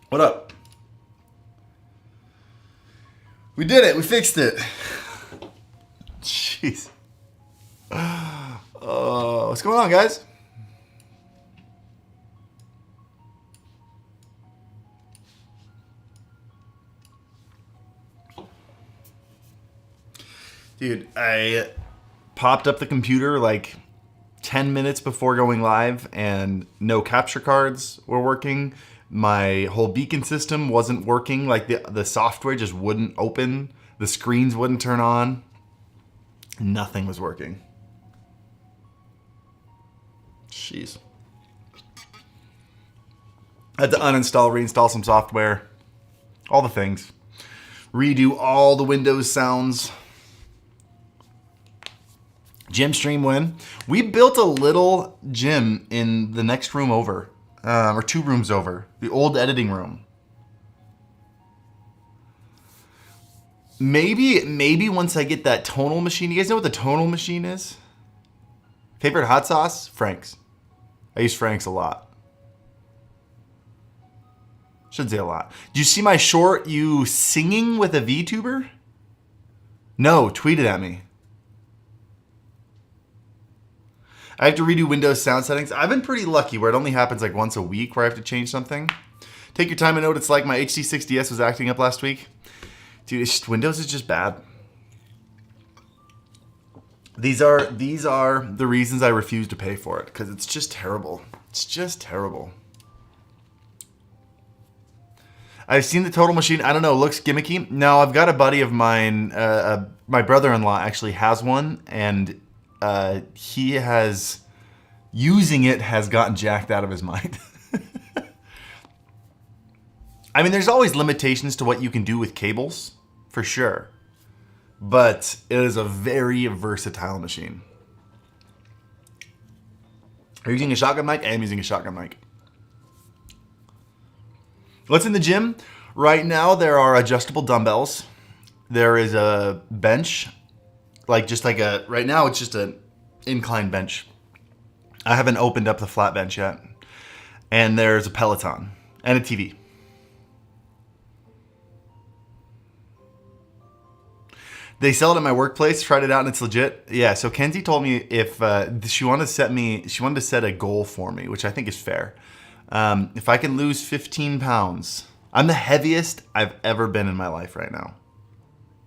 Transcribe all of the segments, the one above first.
What up? We did it. We fixed it. Jeez. What's going on, guys? Dude, I popped up the computer like 10 minutes before going live and no capture cards were working. My whole beacon system wasn't working. Like the software just wouldn't open. The screens wouldn't turn on. Nothing was working. Jeez. I had to uninstall, reinstall some software. All the things. Redo all the Windows sounds. Gym stream win. We built a little gym in the next room over. Or 2 rooms over. The old editing room. Maybe once I get that tonal machine. You guys know what the tonal machine is? Favorite hot sauce? Frank's. I use Frank's a lot. Should say a lot. Did you see my short, you singing with a VTuber? No, tweet it at me. I have to redo Windows sound settings. I've been pretty lucky where it only happens like once a week where I have to change something. Take your time and know what it's like. My HD6DS was acting up last week. Dude, it's just, Windows is just bad. These are the reasons I refuse to pay for it, because it's just terrible. It's just terrible. I've seen the Total Machine. I don't know. It looks gimmicky. No, I've got a buddy of mine. My brother-in-law actually has one, and he has, using it has gotten jacked out of his mind. I mean, there's always limitations to what you can do with cables, for sure. But it is a very versatile machine. Are you using a shotgun mic? I am using a shotgun mic. What's in the gym? Right now, there are adjustable dumbbells. There is a bench. Right now, it's just an incline bench. I haven't opened up the flat bench yet. And there's a Peloton and a TV. They sell it at my workplace. Tried it out and it's legit. Yeah. So Kenzie told me if she wanted to set a goal for me, which I think is fair. If I can lose 15 pounds, I'm the heaviest I've ever been in my life right now.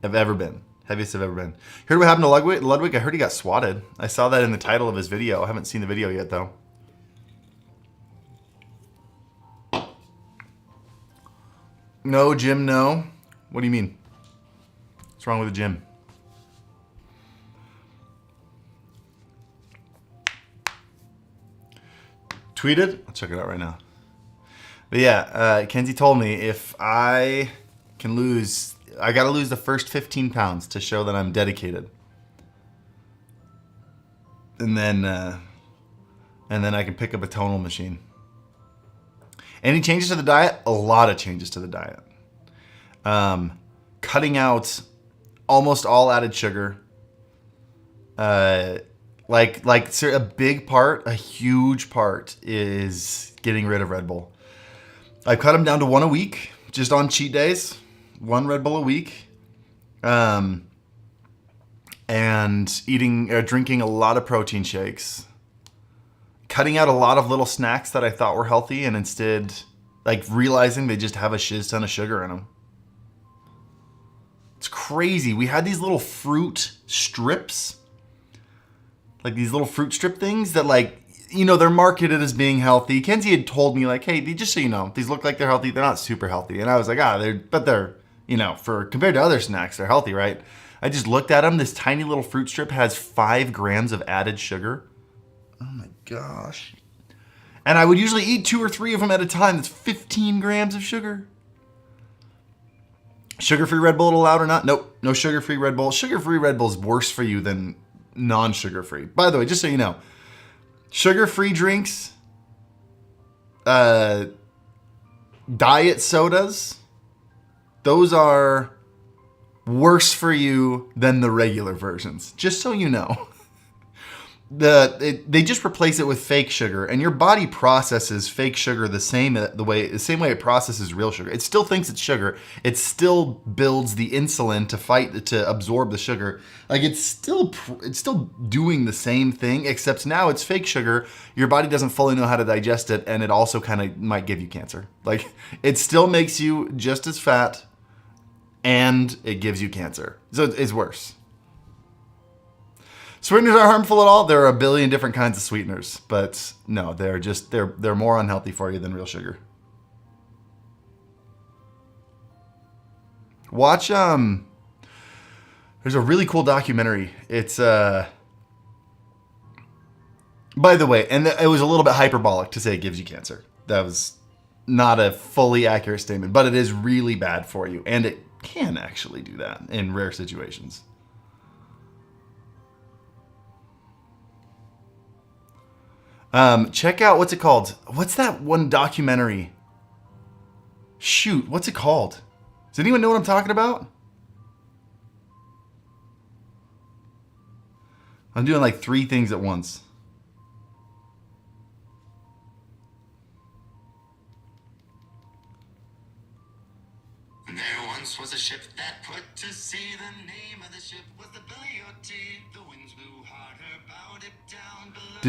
Heaviest I've ever been. Heard what happened to Ludwig? I heard he got swatted. I saw that in the title of his video. I haven't seen the video yet though. No, Jim, no. What do you mean? What's wrong with the gym? Tweeted? I'll check it out right now. But yeah, Kenzie told me if I can lose, I got to lose the first 15 pounds to show that I'm dedicated. And then I can pick up a tonal machine. Any changes to the diet? A lot of changes to the diet. Cutting out almost all added sugar. A big part, a huge part is getting rid of Red Bull. I cut them down to 1 a week, just on cheat days. 1 Red Bull a week. And drinking a lot of protein shakes. Cutting out a lot of little snacks that I thought were healthy and instead realizing they just have a shiz ton of sugar in them. It's crazy. We had these little fruit strips. These little fruit strip things that they're marketed as being healthy. Kenzie had told me hey, just so you know, these look like they're healthy. They're not super healthy. And I was like, they're, for compared to other snacks, they're healthy, right? I just looked at them. This tiny little fruit strip has 5 grams of added sugar. Oh my gosh. And I would usually eat 2 or 3 of them at a time. That's 15 grams of sugar. Sugar-free Red Bull allowed or not? Nope. No sugar-free Red Bull. Sugar-free Red Bull is worse for you than non-sugar-free. By the way, just so you know, sugar-free drinks, diet sodas, those are worse for you than the regular versions, just so you know. They just replace it with fake sugar, and your body processes fake sugar the same way it processes real sugar. It still thinks it's sugar. It still builds the insulin to absorb the sugar. Like it's still doing the same thing, except now it's fake sugar. Your body doesn't fully know how to digest it, and it also kind of might give you cancer. Like it still makes you just as fat, and it gives you cancer. So it's worse. Sweeteners are harmful at all? There are a billion different kinds of sweeteners, but no, they're more unhealthy for you than real sugar. Watch there's a really cool documentary. It's by the way, and it was a little bit hyperbolic to say it gives you cancer. That was not a fully accurate statement, but it is really bad for you, and it can actually do that in rare situations. Check out, what's it called? What's that one documentary? Shoot, what's it called? Does anyone know what I'm talking about? I'm doing like 3 things at once. There once was a ship that put to sea. The name of the ship was the Billy O.T. The winds blew harder, bowed it down below.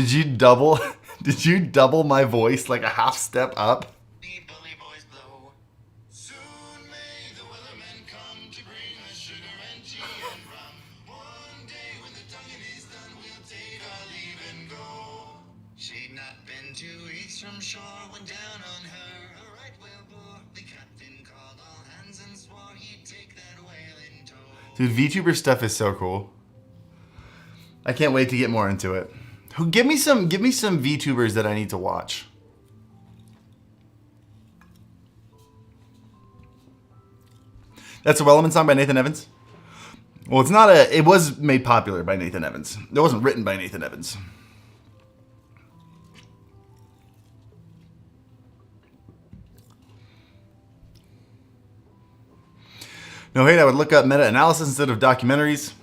Did you double my voice like a half step up? The bully boys blow. Soon may the Wellerman come to bring us sugar and tea and rum. One day when the tonguing is done, we'll take our leave and go. She'd not been 2 weeks from shore when down on her a right whale bore. The captain called all hands and swore he'd take that whale in tow. Dude, VTuber stuff is so cool. I can't wait to get more into it. Give me some VTubers that I need to watch. That's a Wellerman song by Nathan Evans? Well, it's not it was made popular by Nathan Evans. It wasn't written by Nathan Evans. No hate, I would look up meta-analysis instead of documentaries.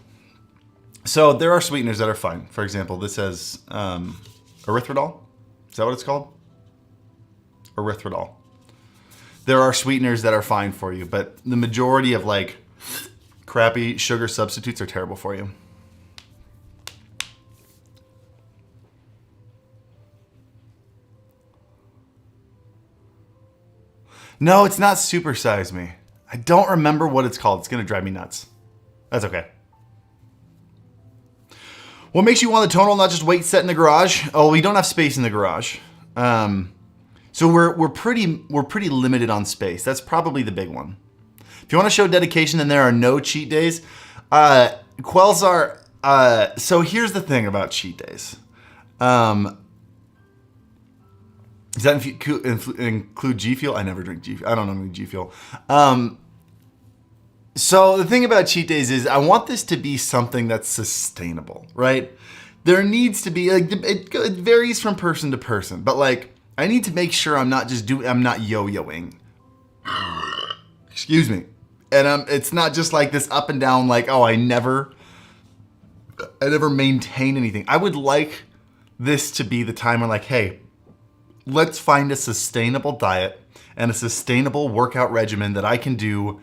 So there are sweeteners that are fine. For example, this says erythritol. Is that what it's called? Erythritol. There are sweeteners that are fine for you, but the majority of like crappy sugar substitutes are terrible for you. No, it's not Super Size Me. I don't remember what it's called. It's going to drive me nuts. That's okay. What makes you want the tonal, not just weight set in the garage? Oh, we don't have space in the garage. So we're pretty limited on space. That's probably the big one. If you want to show dedication, then there are no cheat days. Quells are. So here's the thing about cheat days. Does that include G Fuel? I never drink G Fuel. I don't know G Fuel. So the thing about cheat days is I want this to be something that's sustainable, right? There needs to be, like, it varies from person to person, but like I need to make sure I'm not yo-yoing. Excuse me. And it's not just like this up and down, like, oh, I never maintain anything. I would like this to be the time where like, hey, let's find a sustainable diet and a sustainable workout regimen that I can do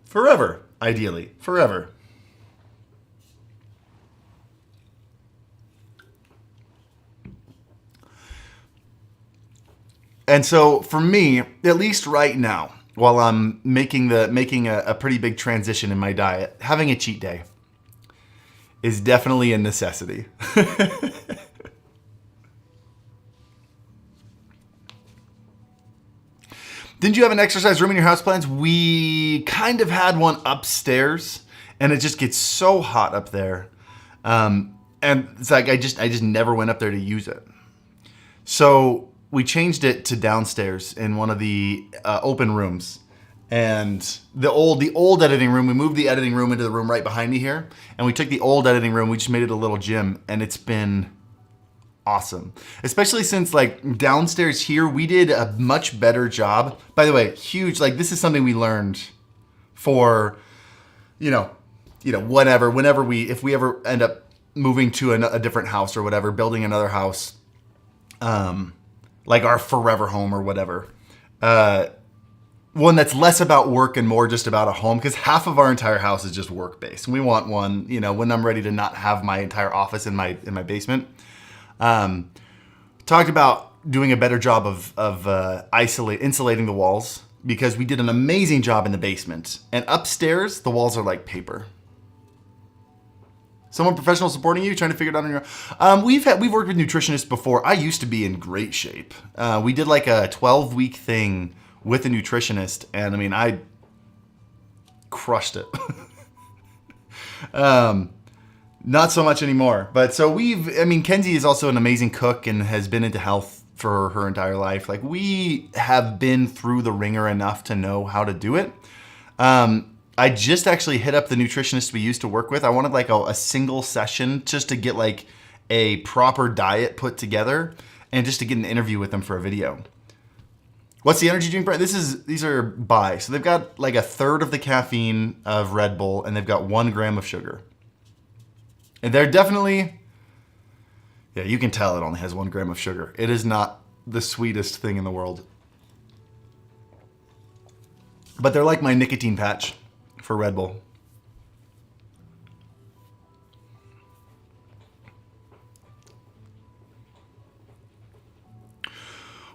forever, ideally, forever. And so for me, at least right now, while I'm making a pretty big transition in my diet, having a cheat day is definitely a necessity. Didn't you have an exercise room in your house plans? We kind of had one upstairs, and it just gets so hot up there. And it's like I just never went up there to use it. So we changed it to downstairs in one of the open rooms. And the old editing room, we moved the editing room into the room right behind me here. And we took the old editing room, we just made it a little gym, and it's been awesome. Especially since like downstairs here, we did a much better job. By the way, huge, like this is something we learned for, whenever if we ever end up moving to a different house or whatever, building another house, like our forever home or whatever. One that's less about work and more just about a home, because half of our entire house is just work based. We want one, when I'm ready to not have my entire office in my basement. Talked about doing a better job of insulating the walls, because we did an amazing job in the basement, and upstairs the walls are like paper. Someone professional supporting you, trying to figure it out on your own. We've worked with nutritionists before. I used to be in great shape. We did like a 12-week thing with a nutritionist, and I mean, I crushed it. Not so much anymore. But so Kenzie is also an amazing cook and has been into health for her entire life. Like, we have been through the ringer enough to know how to do it. I just actually hit up the nutritionist we used to work with. I wanted like a single session just to get like a proper diet put together and just to get an interview with them for a video. What's the energy drink brand? These are Bai. So they've got like a third of the caffeine of Red Bull, and they've got 1 gram of sugar. And they're definitely, yeah, you can tell it only has 1 gram of sugar. It is not the sweetest thing in the world. But they're like my nicotine patch for Red Bull.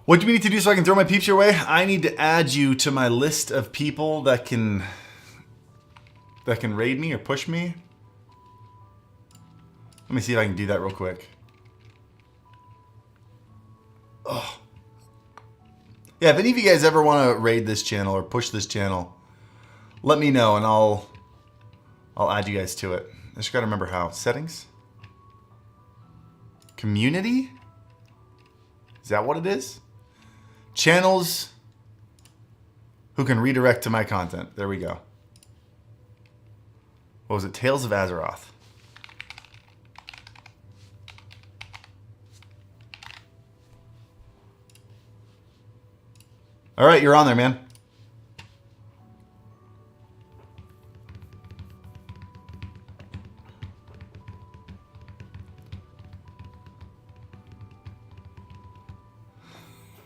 What do we need to do so I can throw my peeps your way? I need to add you to my list of people that can raid me or push me. Let me see if I can do that real quick. Oh. Yeah, if any of you guys ever want to raid this channel or push this channel, let me know and I'll add you guys to it. I just got to remember how. Settings? Community? Is that what it is? Channels who can redirect to my content. There we go. What was it? Tales of Azeroth. All right, you're on there, man.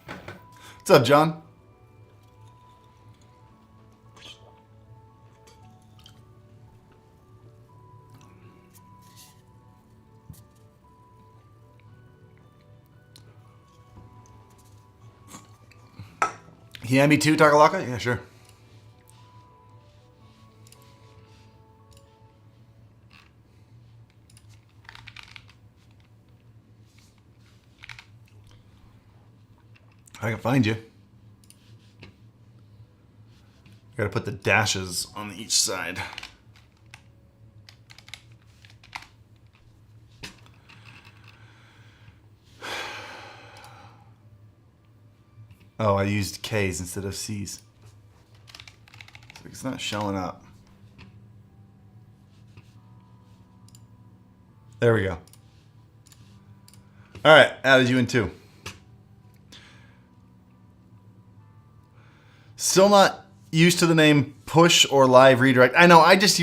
What's up, John? Yeah, me too, Takalaka? Yeah, sure. I can find you. Gotta put the dashes on each side. Oh, I used K's instead of C's. It's not showing up. There we go. All right, added you in too. Still not used to the name push or live redirect. I know, I just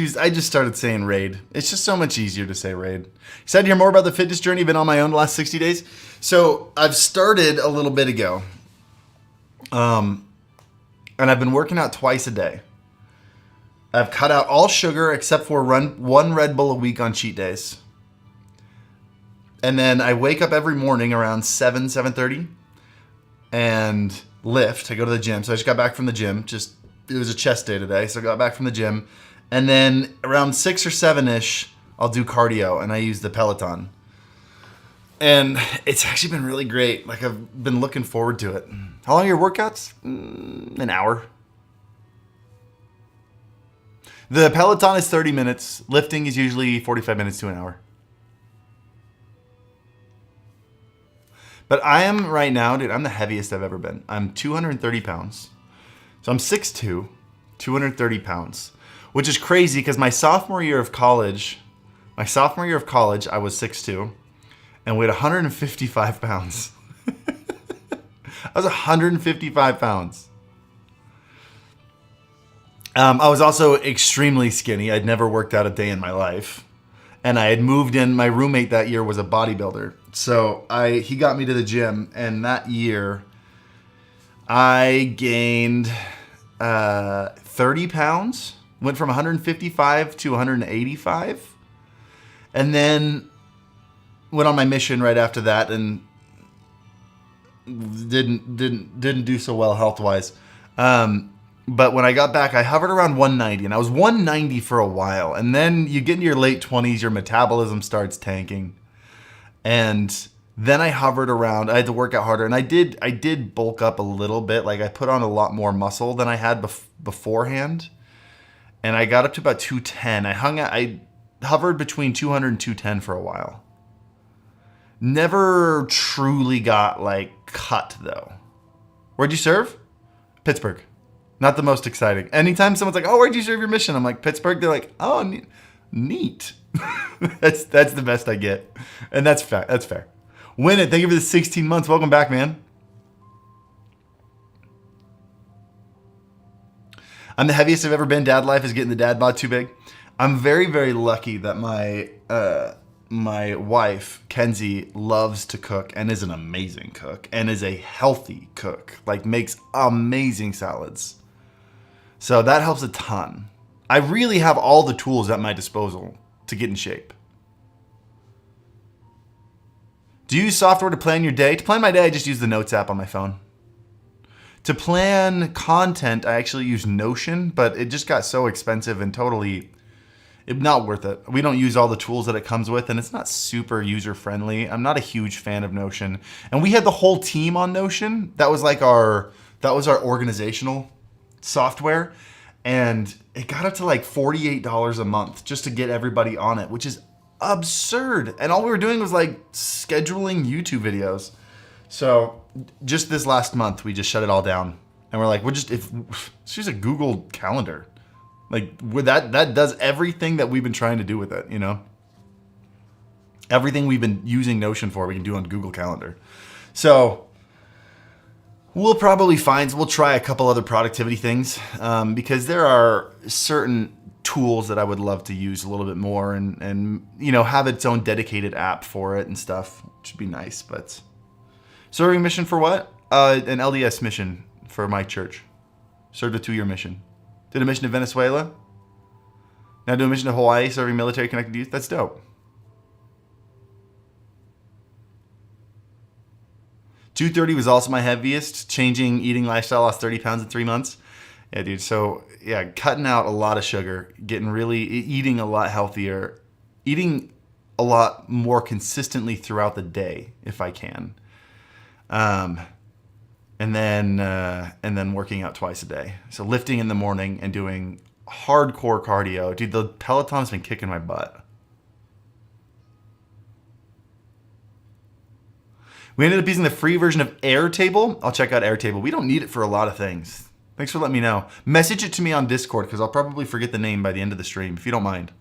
started saying raid. It's just so much easier to say raid. Excited to hear more about the fitness journey. Been on my own the last 60 days. So I've started a little bit ago. And I've been working out twice a day. I've cut out all sugar except for one Red Bull a week on cheat days. And then I wake up every morning around 7:30 and lift. I go to the gym. So I just got back from the gym. It was a chest day today. So I got back from the gym. And then around 6 or 7-ish, I'll do cardio and I use the Peloton. And it's actually been really great. Like, I've been looking forward to it. How long are your workouts? An hour. The Peloton is 30 minutes. Lifting is usually 45 minutes to an hour. But I am right now, dude, I'm the heaviest I've ever been. I'm 230 pounds. So I'm 6'2", 230 pounds. Which is crazy because my sophomore year of college, I was 6'2", and weighed 155 pounds. I was 155 pounds. I was also extremely skinny. I'd never worked out a day in my life. And I had moved in. My roommate that year was a bodybuilder. So he got me to the gym. And that year, I gained 30 pounds. Went from 155 to 185. And then went on my mission right after that and didn't do so well health-wise. But when I got back, I hovered around 190, and I was 190 for a while. And then you get into your late 20s, your metabolism starts tanking. And then I hovered around. I had to work out harder, and I did bulk up a little bit. Like I put on a lot more muscle than I had beforehand. And I got up to about 210. I hovered between 200 and 210 for a while. Never truly got like cut though. Where'd you serve? Pittsburgh. Not the most exciting. Anytime someone's like, "Oh, where'd you serve your mission?" I'm like, "Pittsburgh." They're like, "Oh, neat." that's the best I get, and that's fair. That's fair. Win it. Thank you for the 16 months. Welcome back, man. I'm the heaviest I've ever been. Dad life is getting the dad bod too big. I'm very, very lucky that my wife, Kenzie, loves to cook and is an amazing cook and is a healthy cook. Like makes amazing salads. So that helps a ton. I really have all the tools at my disposal to get in shape. Do you use software to plan your day? To plan my day, I just use the Notes app on my phone. To plan content, I actually use Notion, but it just got so expensive and totally not worth it. We don't use all the tools that it comes with, and it's not super user-friendly. I'm not a huge fan of Notion. And we had the whole team on Notion. That was like our organizational software. And it got up to like $48 a month just to get everybody on it, which is absurd. And all we were doing was like scheduling YouTube videos. So just this last month, we just shut it all down. And we're like, it's just a Google Calendar. Like with that does everything that we've been trying to do with it, you know? Everything we've been using Notion for, we can do on Google Calendar. So we'll try a couple other productivity things because there are certain tools that I would love to use a little bit more and you know, have its own dedicated app for it and stuff, which would be nice. But serving mission for what? An LDS mission for my church. Served a 2-year mission. Did a mission to Venezuela. Now do a mission to Hawaii, serving military connected youth. That's dope. 230 was also my heaviest. Changing eating lifestyle, lost 30 pounds in 3 months. Yeah, dude. So yeah, cutting out a lot of sugar, eating a lot healthier, eating a lot more consistently throughout the day if I can. And then working out twice a day. So lifting in the morning and doing hardcore cardio. Dude, the Peloton's been kicking my butt. We ended up using the free version of Airtable. I'll check out Airtable. We don't need it for a lot of things. Thanks for letting me know. Message it to me on Discord because I'll probably forget the name by the end of the stream, if you don't mind.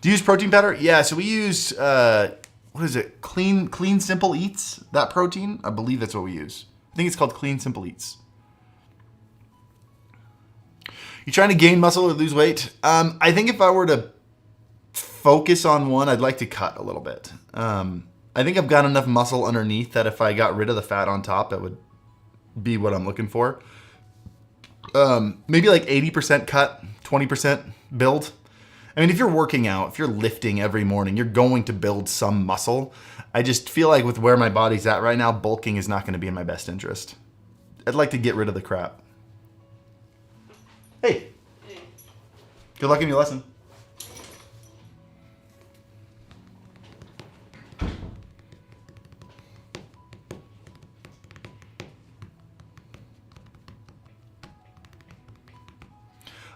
Do you use protein powder? Yeah, so we use, what is it? Clean Simple Eats, that protein. I believe that's what we use. I think it's called Clean Simple Eats. You trying to gain muscle or lose weight? I think if I were to focus on one, I'd like to cut a little bit. I think I've got enough muscle underneath that if I got rid of the fat on top, that would be what I'm looking for. Maybe like 80% cut, 20% build. I mean, if you're working out, if you're lifting every morning, you're going to build some muscle. I just feel like with where my body's at right now, bulking is not going to be in my best interest. I'd like to get rid of the crap. Hey. Good luck in your lesson.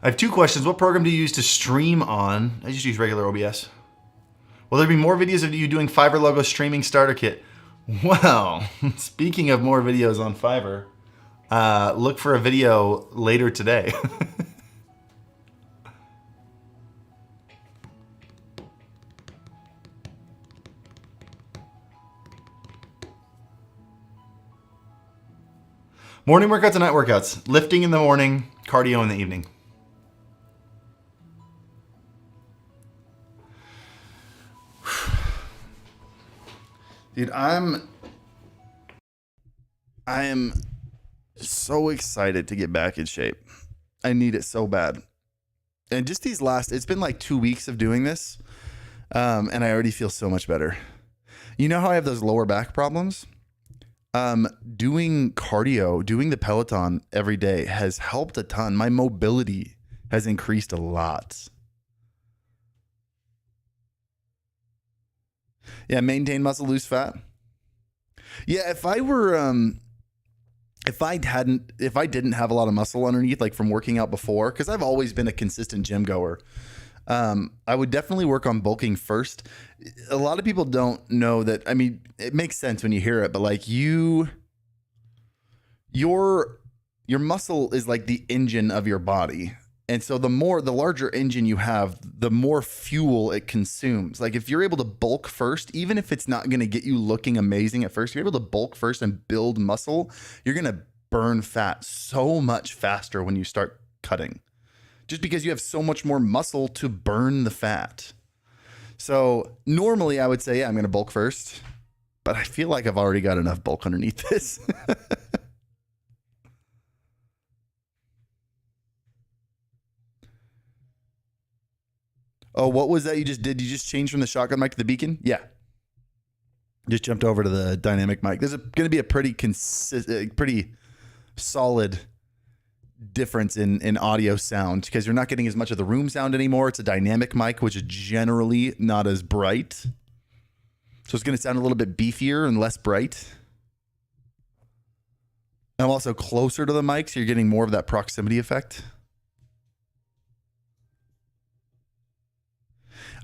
I have 2 questions. What program do you use to stream on? I just use regular OBS. Will there be more videos of you doing Fiverr logo streaming starter kit? Well, speaking of more videos on Fiverr, look for a video later today. Morning workouts and night workouts. Lifting in the morning, cardio in the evening. Dude, I am so excited to get back in shape. I need it so bad. And just it's been like 2 weeks of doing this. And I already feel so much better. You know how I have those lower back problems? Doing cardio, doing the Peloton every day has helped a ton. My mobility has increased a lot. Yeah, maintain muscle, lose fat. Yeah, if I didn't have a lot of muscle underneath, like from working out before, because I've always been a consistent gym goer, I would definitely work on bulking first. A lot of people don't know that. I mean, it makes sense when you hear it, but like your muscle is like the engine of your body. And so the larger engine you have, the more fuel it consumes. Like if you're able to bulk first, even if it's not going to get you looking amazing at first, you're able to bulk first and build muscle, you're going to burn fat so much faster when you start cutting. Just because you have so much more muscle to burn the fat. So normally I would say, yeah, I'm going to bulk first, but I feel like I've already got enough bulk underneath this. Oh, what was that you just did? You just changed from the shotgun mic to the beacon? Yeah. Just jumped over to the dynamic mic. There's going to be a pretty solid difference in audio sound because you're not getting as much of the room sound anymore. It's a dynamic mic, which is generally not as bright. So it's going to sound a little bit beefier and less bright. I'm also closer to the mic, so you're getting more of that proximity effect.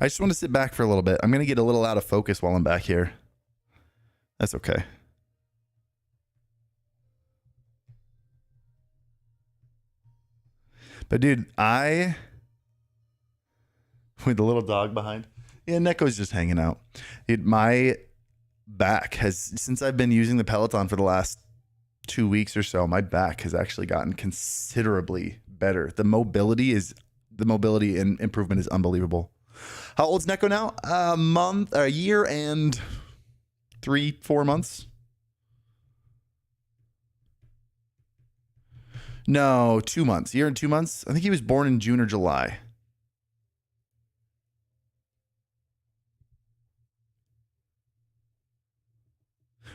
I just want to sit back for a little bit. I'm going to get a little out of focus while I'm back here. That's okay. But dude, with the little dog behind. Yeah, Neko's just hanging out. Dude, my back since I've been using the Peloton for the last 2 weeks or so, my back has actually gotten considerably better. The mobility and improvement is unbelievable. How old's Neko now? A year and 3-4 months. No, 2 months. Year and 2 months. I think he was born in June or July.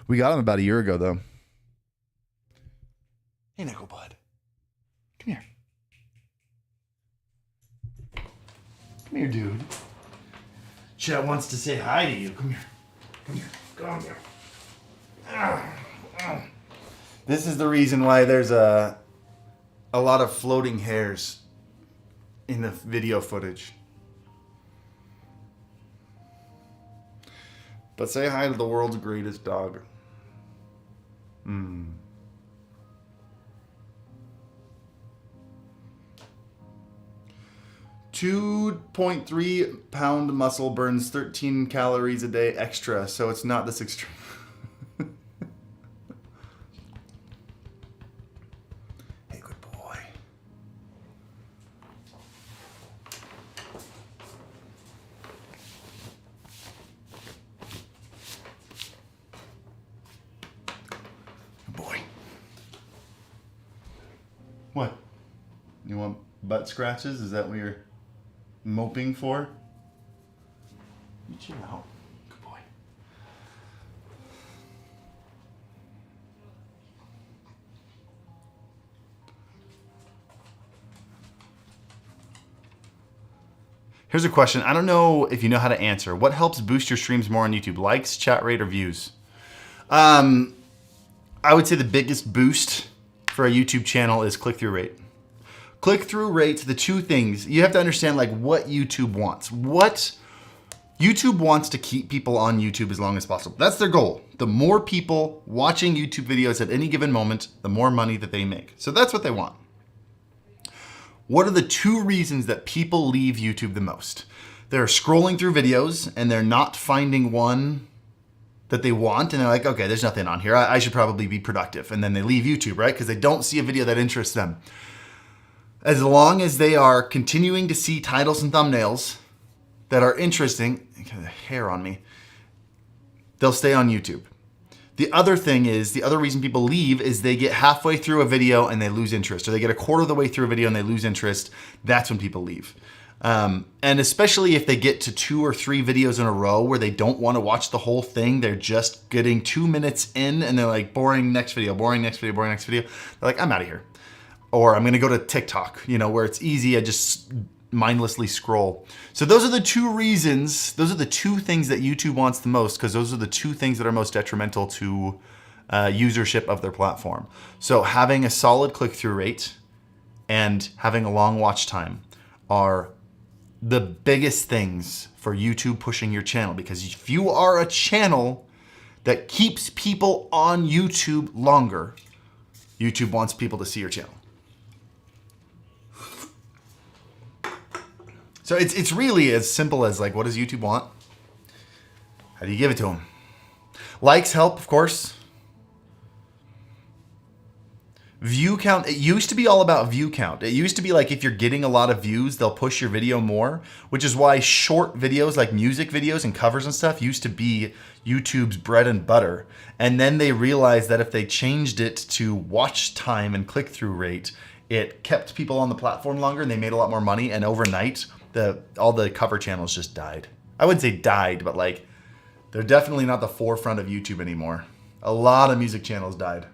We got him about a year ago, though. Hey, Neko bud. Come here. Come here, dude. Chet wants to say hi to you. Come here. Come here. Come here. This is the reason why there's a lot of floating hairs in the video footage. But say hi to the world's greatest dog. 2.3 pound muscle burns 13 calories a day extra, so it's not this extreme. Hey, good boy. Good boy. What? You want butt scratches? Is that what you're moping for? You chill out. Good boy. Here's a question. I don't know if you know how to answer. What helps boost your streams more on YouTube? Likes, chat rate, or views? I would say the biggest boost for a YouTube channel is click-through rate. Click-through rates, the two things, you have to understand like what YouTube wants. What YouTube wants to keep people on YouTube as long as possible. That's their goal. The more people watching YouTube videos at any given moment, the more money that they make. So that's what they want. What are the two reasons that people leave YouTube the most? They're scrolling through videos and they're not finding one that they want. And they're like, okay, there's nothing on here. I should probably be productive. And then they leave YouTube, right? Because they don't see a video that interests them. As long as they are continuing to see titles and thumbnails that are interesting, I got a hair on me. they'll stay on YouTube. The other thing is, the other reason people leave is they get halfway through a video and they lose interest, or they get a quarter of the way through a video and they lose interest. That's when people leave. And especially if they get to 2 or 3 videos in a row where they don't want to watch the whole thing, they're just getting 2 minutes in and they're like, boring, next video, boring, next video, boring, next video. They're like, I'm out of here. Or I'm going to go to TikTok, where it's easy. I just mindlessly scroll. So those are the 2 reasons. Those are the 2 things that YouTube wants the most, because those are the 2 things that are most detrimental to usership of their platform. So having a solid click-through rate and having a long watch time are the biggest things for YouTube pushing your channel. Because if you are a channel that keeps people on YouTube longer, YouTube wants people to see your channel. So it's really as simple as, like, what does YouTube want? How do you give it to them? Likes help, of course. View count. It used to be all about view count. It used to be like, if you're getting a lot of views, they'll push your video more, which is why short videos like music videos and covers and stuff used to be YouTube's bread and butter. And then they realized that if they changed it to watch time and click-through rate, it kept people on the platform longer and they made a lot more money. And overnight, all the cover channels just died. I wouldn't say died, but like, they're definitely not the forefront of YouTube anymore. A lot of music channels died.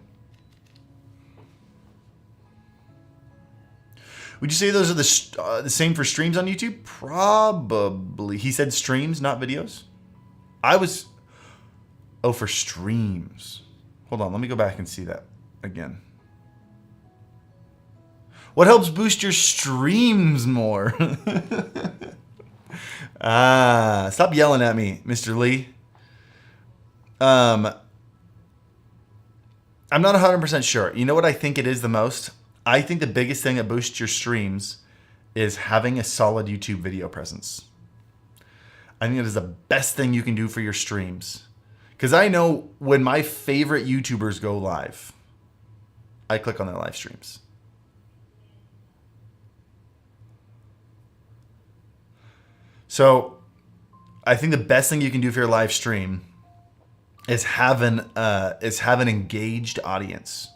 Would you say those are the same for streams on YouTube? Probably. He said streams, not videos. For streams. Hold on, let me go back and see that again. What helps boost your streams more? Stop yelling at me, Mr. Lee. I'm not 100% sure. You know what I think it is the most? I think the biggest thing that boosts your streams is having a solid YouTube video presence. I think that is the best thing you can do for your streams. Because I know when my favorite YouTubers go live, I click on their live streams. So I think the best thing you can do for your live stream is have an engaged audience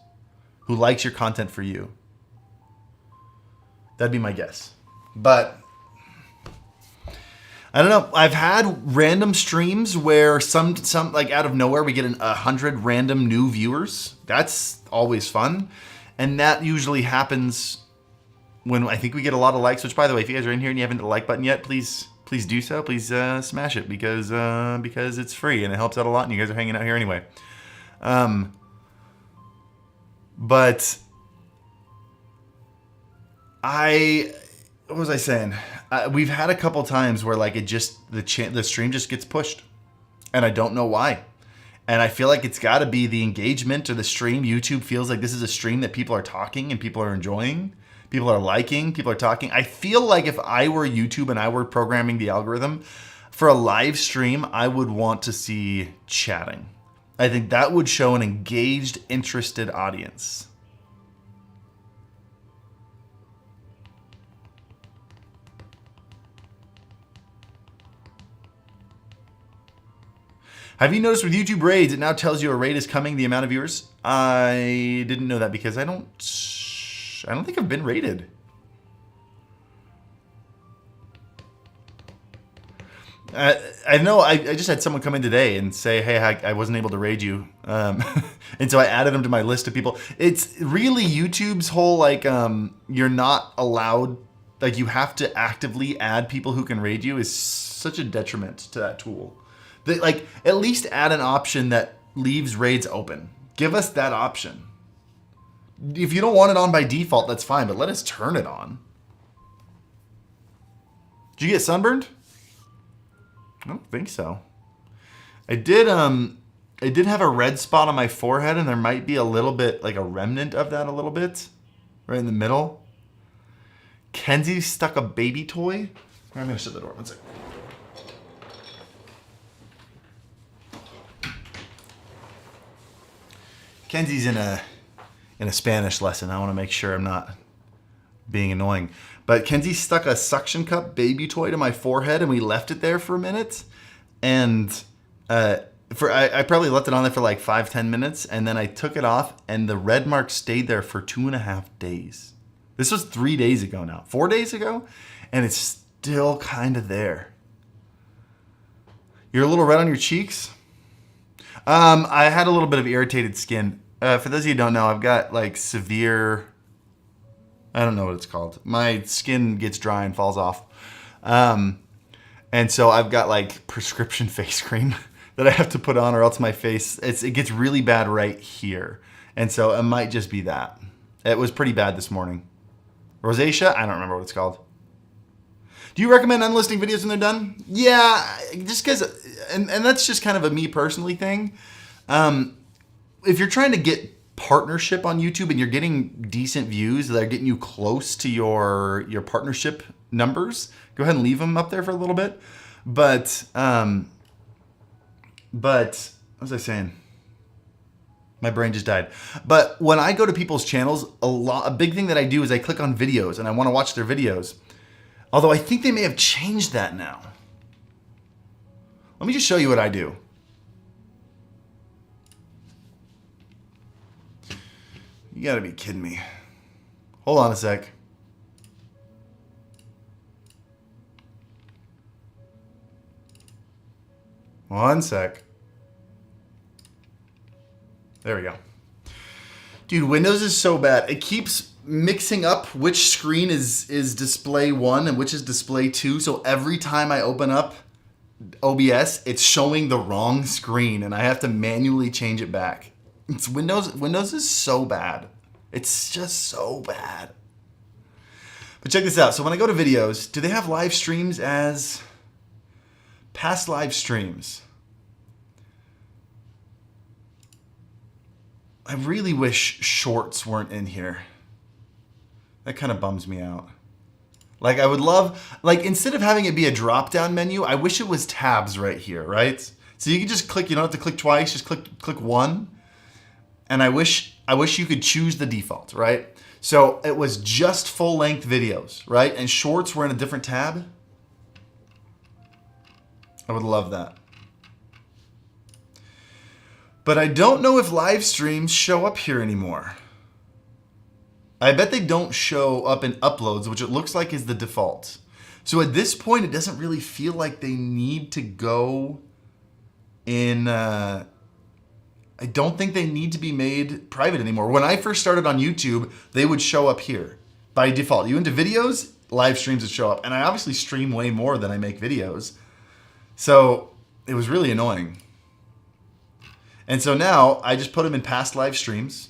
who likes your content for you. That'd be my guess. But I don't know. I've had random streams where some like out of nowhere we get 100 random new viewers. That's always fun. And that usually happens when I think we get a lot of likes, which, by the way, if you guys are in here and you haven't hit the like button yet, please do so. Please smash it because it's free and it helps out a lot and you guys are hanging out here anyway. But what was I saying? We've had a couple times where like the stream just gets pushed, and I don't know why. And I feel like it's got to be the engagement or the stream. YouTube feels like this is a stream that people are talking and people are enjoying, people are liking, people are talking. I feel like if I were YouTube and I were programming the algorithm for a live stream, I would want to see chatting. I think that would show an engaged, interested audience. Have you noticed with YouTube raids, it now tells you a raid is coming, the amount of viewers? I didn't know that because I don't think I've been raided. I know I just had someone come in today and say, hey, I wasn't able to raid you. And so I added them to my list of people. It's really YouTube's whole, like, you're not allowed, like, you have to actively add people who can raid you is such a detriment to that tool. Like, at least add an option that leaves raids open. Give us that option. If you don't want it on by default, that's fine, but let us turn it on. Did you get sunburned? I don't think so. I did have a red spot on my forehead, and there might be a little bit, like a remnant of that a little bit. Right in the middle. Kenzie stuck a baby toy. I'm going to shut the door. One second. Kenzie's in a Spanish lesson. I want to make sure I'm not being annoying. But Kenzie stuck a suction cup baby toy to my forehead, and we left it there for a minute. And I probably left it on there for like 5-10 minutes, and then I took it off, and the red mark stayed there for 2.5 days. This was 3 days ago now, 4 days ago, and it's still kind of there. You're a little red on your cheeks? I had a little bit of irritated skin. For those of you who don't know, I've got like severe, I don't know what it's called. My skin gets dry and falls off. And so I've got like prescription face cream that I have to put on, or else my face, it gets really bad right here. And so it might just be that. It was pretty bad this morning. Rosacea? I don't remember what it's called. Do you recommend unlisting videos when they're done? Yeah, just because, and that's just kind of a me personally thing. If you're trying to get partnership on YouTube and you're getting decent views that are getting you close to your partnership numbers, go ahead and leave them up there for a little bit. But what was I saying? My brain just died. But when I go to people's channels, a big thing that I do is I click on videos and I want to watch their videos. Although I think they may have changed that now. Let me just show you what I do. You gotta be kidding me. Hold on a sec. One sec. There we go. Dude, Windows is so bad. It keeps mixing up which screen is display 1 and which is display 2. So every time I open up OBS, it's showing the wrong screen and I have to manually change it back. It's Windows is so bad. It's just so bad. But check this out. So when I go to videos, do they have live streams as past live streams? I really wish shorts weren't in here. That kind of bums me out. Like I would love, like instead of having it be a drop-down menu, I wish it was tabs right here, right? So you can just click, you don't have to click twice, just click one. And I wish you could choose the default, right? So it was just full-length videos, right? And shorts were in a different tab. I would love that. But I don't know if live streams show up here anymore. I bet they don't show up in uploads, which it looks like is the default. So at this point, it doesn't really feel like they need to go in... I don't think they need to be made private anymore. When I first started on YouTube, they would show up here by default. You into videos, live streams would show up. And I obviously stream way more than I make videos. So it was really annoying. And so now I just put them in past live streams,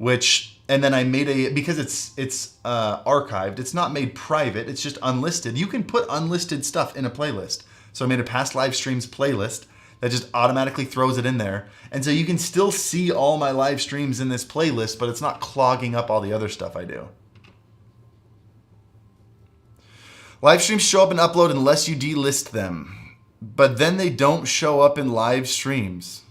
and then I made because it's archived, it's not made private, it's just unlisted. You can put unlisted stuff in a playlist. So I made a past live streams playlist that just automatically throws it in there. And so you can still see all my live streams in this playlist, but it's not clogging up all the other stuff I do. Live streams show up and upload unless you delist them, but then they don't show up in live streams.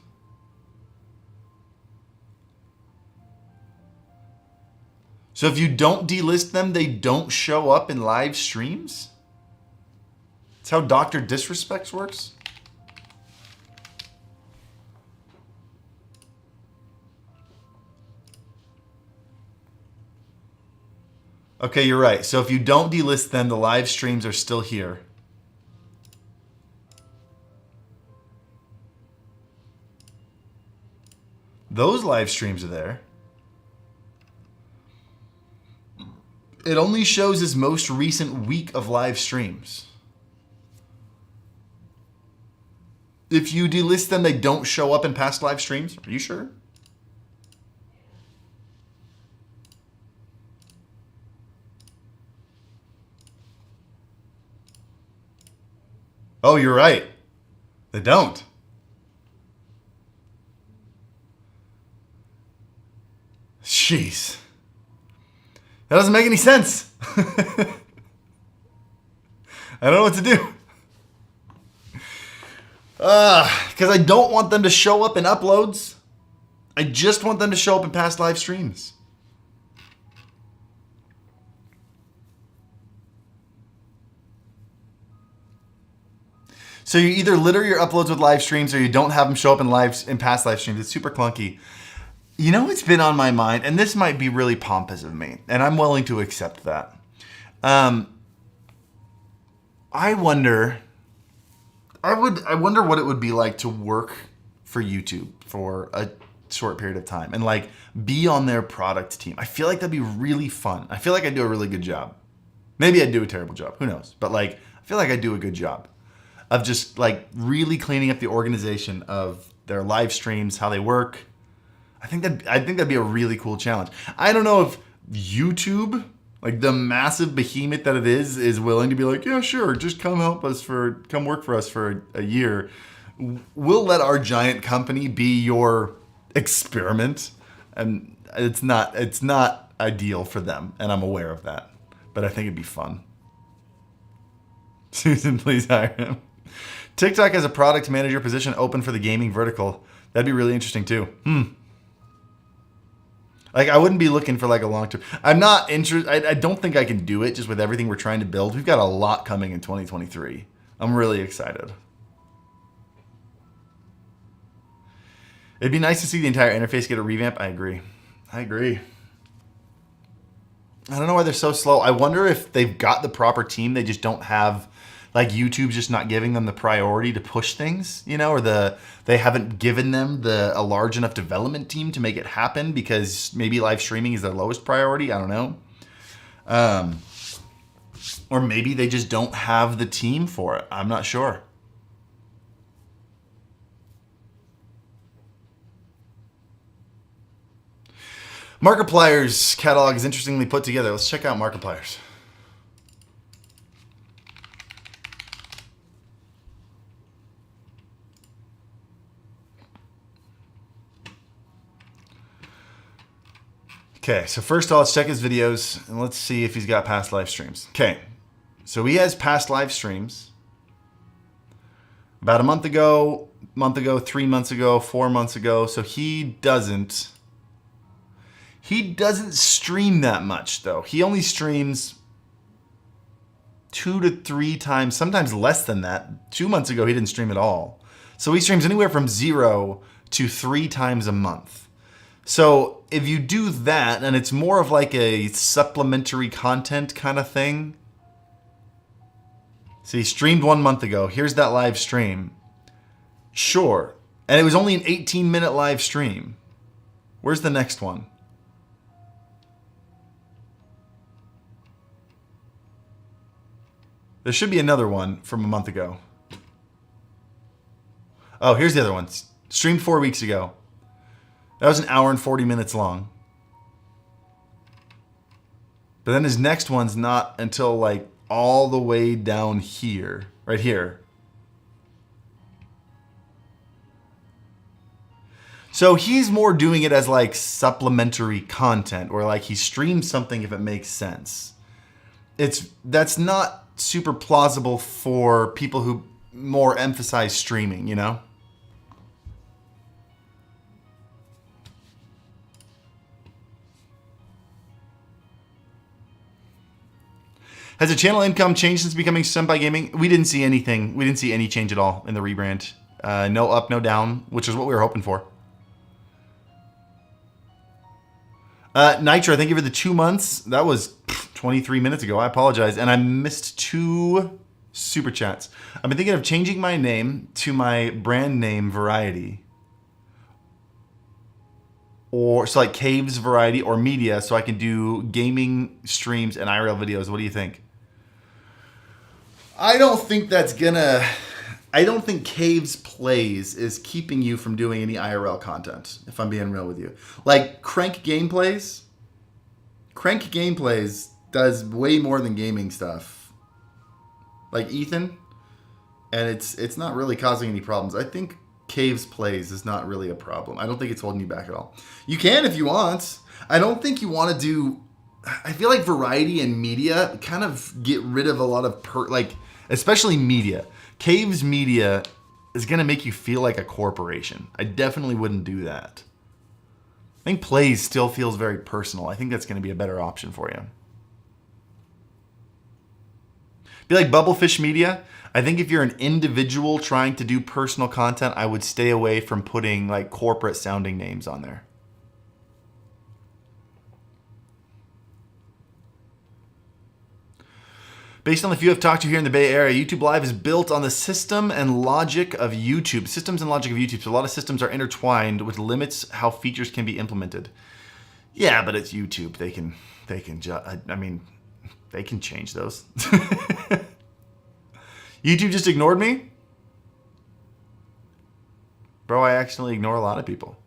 So if you don't delist them, they don't show up in live streams? That's how Dr. Disrespects works? Okay, you're right. So if you don't delist them, the live streams are still here. Those live streams are there. It only shows his most recent week of live streams. If you delist them, they don't show up in past live streams. Are you sure? Oh, you're right. They don't. Jeez. That doesn't make any sense. I don't know what to do. Because I don't want them to show up in uploads. I just want them to show up in past live streams. So you either litter your uploads with live streams or you don't have them show up in past live streams. It's super clunky. You know what's been on my mind, and this might be really pompous of me, and I'm willing to accept that. I wonder what it would be like to work for YouTube for a short period of time and like be on their product team. I feel like that'd be really fun. I feel like I'd do a really good job. Maybe I'd do a terrible job. Who knows? But like, I feel like I'd do a good job of just like really cleaning up the organization of their live streams, how they work. I think that'd be a really cool challenge. I don't know if YouTube, like the massive behemoth that it is willing to be like, yeah, sure, just come work for us for a year. We'll let our giant company be your experiment. And it's not ideal for them, and I'm aware of that. But I think it'd be fun. Susan, please hire him. TikTok has a product manager position open for the gaming vertical. That'd be really interesting too. Like, I wouldn't be looking for like a long term. I'm not interested. I don't think I can do it just with everything we're trying to build. We've got a lot coming in 2023. I'm really excited. It'd be nice to see the entire interface get a revamp. I agree. I don't know why they're so slow. I wonder if they've got the proper team. They just don't have, like, YouTube's just not giving them the priority to push things, you know, or they haven't given them a large enough development team to make it happen because maybe live streaming is their lowest priority. I don't know. Or maybe they just don't have the team for it. I'm not sure. Markiplier's catalog is interestingly put together. Let's check out Markiplier's. Okay, so first of all, let's check his videos and let's see if he's got past live streams. Okay, so he has past live streams about a month ago, 3 months ago, 4 months ago. So he doesn't stream that much though. He only streams 2 to 3 times, sometimes less than that. 2 months ago, he didn't stream at all. So he streams anywhere from 0 to 3 times a month. So if you do that, and it's more of like a supplementary content kind of thing. So he streamed 1 month ago. Here's that live stream. Sure. And it was only an 18-minute live stream. Where's the next one? There should be another one from a month ago. Oh, here's the other one. Streamed 4 weeks ago. That was 1 hour and 40 minutes long. But then his next one's not until like all the way down here. Right here. So he's more doing it as like supplementary content, or like he streams something if it makes sense. That's not super plausible for people who more emphasize streaming, you know? Has the channel income changed since becoming Senpai Gaming? We didn't see anything. We didn't see any change at all in the rebrand. No up, no down, which is what we were hoping for. Nitro, thank you for the 2 months. That was 23 minutes ago. I apologize. And I missed 2 super chats. I've been thinking of changing my name to my brand name Variety. Or so like Caves Variety or Media, so I can do gaming streams and IRL videos. What do you think? I don't think Caves Plays is keeping you from doing any IRL content, if I'm being real with you. Like Crank Gameplays does way more than gaming stuff. Like Ethan, and it's not really causing any problems. I think Caves Plays is not really a problem. I don't think it's holding you back at all. You can if you want. I don't think you want to do... I feel like Variety and Media kind of get rid of a lot of... especially Media. Caves Media is going to make you feel like a corporation. I definitely wouldn't do that. I think Plays still feels very personal. I think that's going to be a better option for you. Be like Bubblefish Media. I think if you're an individual trying to do personal content, I would stay away from putting like corporate sounding names on there. Based on the few I've talked to here in the Bay Area, YouTube Live is built on the system and logic of YouTube. Systems and logic of YouTube. So a lot of systems are intertwined, which limits how features can be implemented. Yeah, but it's YouTube. They can change those. YouTube just ignored me? Bro, I accidentally ignore a lot of people.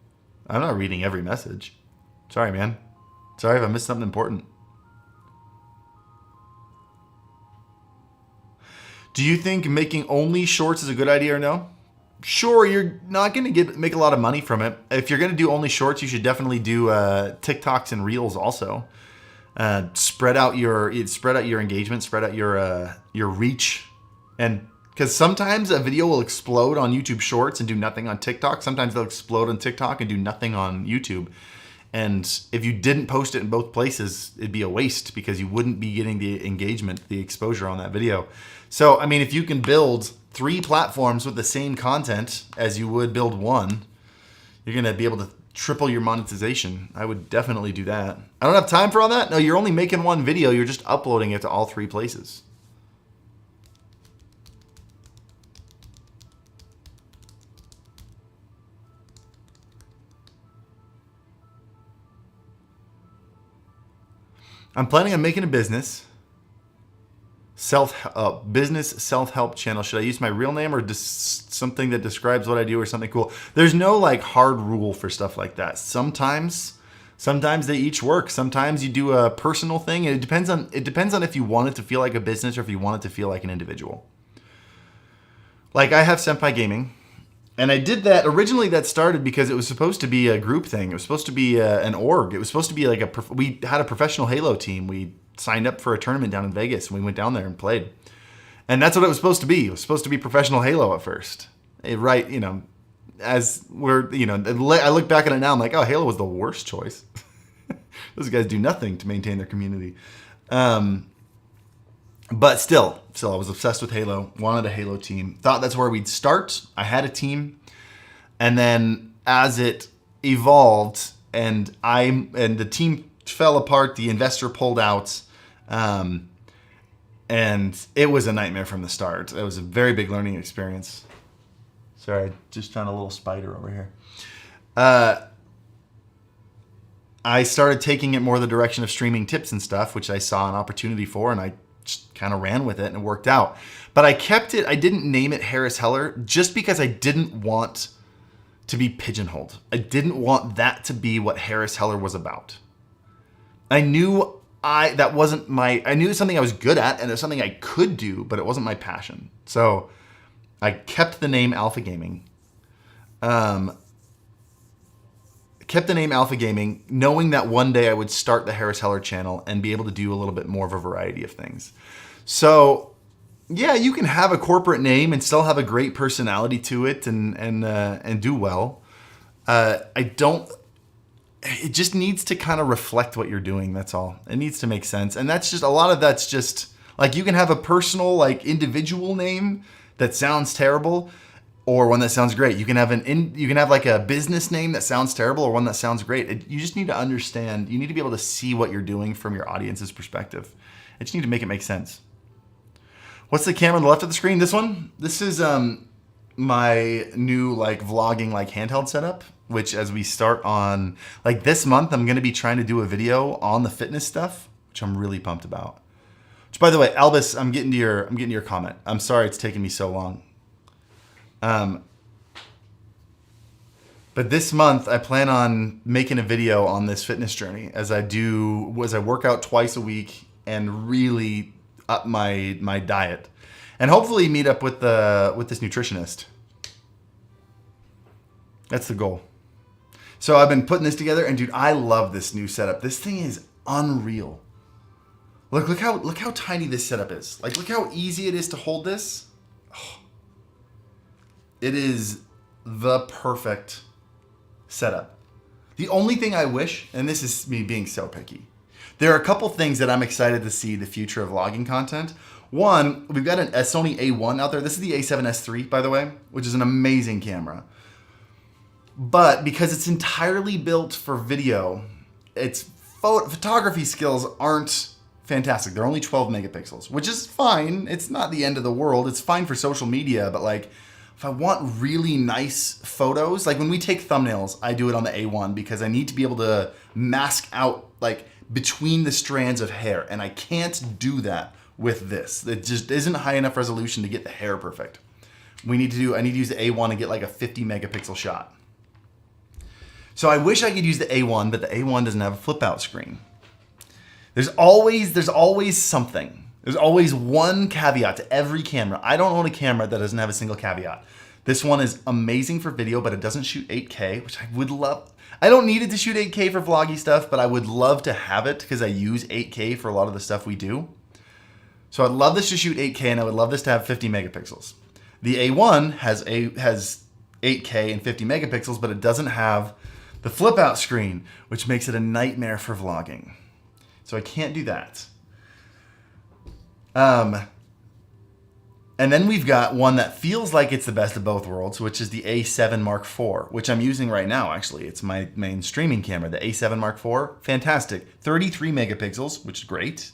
I'm not reading every message. Sorry, man. Sorry if I missed something important. Do you think making only shorts is a good idea or no? Sure, you're not going to make a lot of money from it. If you're going to do only shorts, you should definitely do TikToks and Reels also. Spread out your engagement, spread out your reach, and because sometimes a video will explode on YouTube Shorts and do nothing on TikTok. Sometimes they'll explode on TikTok and do nothing on YouTube. And if you didn't post it in both places, it'd be a waste because you wouldn't be getting the engagement, the exposure on that video. So, I mean, if you can build 3 platforms with the same content as you would build one, you're going to be able to triple your monetization. I would definitely do that. I don't have time for all that. No, you're only making one video. You're just uploading it to all 3 places. I'm planning on making a business self-help channel. Should I use my real name or just something that describes what I do or something cool? There's no like hard rule for stuff like that. Sometimes they each work. Sometimes you do a personal thing, and it depends on if you want it to feel like a business or if you want it to feel like an individual. Like I have Senpai Gaming. And I did that, originally that started because it was supposed to be a group thing. It was supposed to be an org. It was supposed to be like we had a professional Halo team. We signed up for a tournament down in Vegas and we went down there and played. And that's what it was supposed to be. It was supposed to be professional Halo at first. Right, as we're, I look back at it now, I'm like, oh, Halo was the worst choice. Those guys do nothing to maintain their community. But still, I was obsessed with Halo, wanted a Halo team, thought that's where we'd start. I had a team. And then as it evolved and the team fell apart, the investor pulled out, and it was a nightmare from the start. It was a very big learning experience. Sorry, I just found a little spider over here. I started taking it more the direction of streaming tips and stuff, which I saw an opportunity for, and I just kind of ran with it and it worked out. But I kept it, I didn't name it Harris Heller just because I didn't want to be pigeonholed. I didn't want that to be what Harris Heller was about. I knew I knew it was something I was good at and it was something I could do, but it wasn't my passion. So I kept the name Alpha Gaming. Knowing that one day I would start the Harris Heller channel and be able to do a little bit more of a variety of things. So, yeah, you can have a corporate name and still have a great personality to it and do well. It just needs to kind of reflect what you're doing. That's all. It needs to make sense. And that's just, a lot of that's just, like, you can have a personal, like, individual name that sounds terrible, or one that sounds great. You can have like a business name that sounds terrible or one that sounds great. You just need to understand. You need to be able to see what you're doing from your audience's perspective. You just need to make it make sense. What's the camera on the left of the screen? This one? This is my new like vlogging like handheld setup, which as we start on like this month, I'm going to be trying to do a video on the fitness stuff, which I'm really pumped about. Which, by the way, Albus, I'm getting to your comment. I'm sorry it's taking me so long. But this month I plan on making a video on this fitness journey as I work out twice a week and really up my diet, and hopefully meet up with this nutritionist. That's the goal. So I've been putting this together, and dude, I love this new setup. This thing is unreal. Look how tiny this setup is. Like, look how easy it is to hold this. Oh. It is the perfect setup. The only thing I wish, and this is me being so picky, there are a couple things that I'm excited to see the future of vlogging content. One, we've got a Sony A1 out there. This is the A7S III, by the way, which is an amazing camera. But because it's entirely built for video, its photography skills aren't fantastic. They're only 12 megapixels, which is fine. It's not the end of the world. It's fine for social media, but like if I want really nice photos, like when we take thumbnails, I do it on the A1 because I need to be able to mask out like between the strands of hair, and I can't do that with this. It just isn't high enough resolution to get the hair perfect. I need to use the A1 and get like a 50 megapixel shot. So I wish I could use the A1, but the A1 doesn't have a flip out screen. There's always something. There's always one caveat to every camera. I don't own a camera that doesn't have a single caveat. This one is amazing for video, but it doesn't shoot 8K, which I would love. I don't need it to shoot 8K for vloggy stuff, but I would love to have it because I use 8K for a lot of the stuff we do. So I'd love this to shoot 8K, and I would love this to have 50 megapixels. The A1 has 8K and 50 megapixels, but it doesn't have the flip out screen, which makes it a nightmare for vlogging. So I can't do that. And then we've got one that feels like it's the best of both worlds, which is the A7 Mark IV, which I'm using right now, actually. It's my main streaming camera, the A7 Mark IV. Fantastic. 33 megapixels, which is great.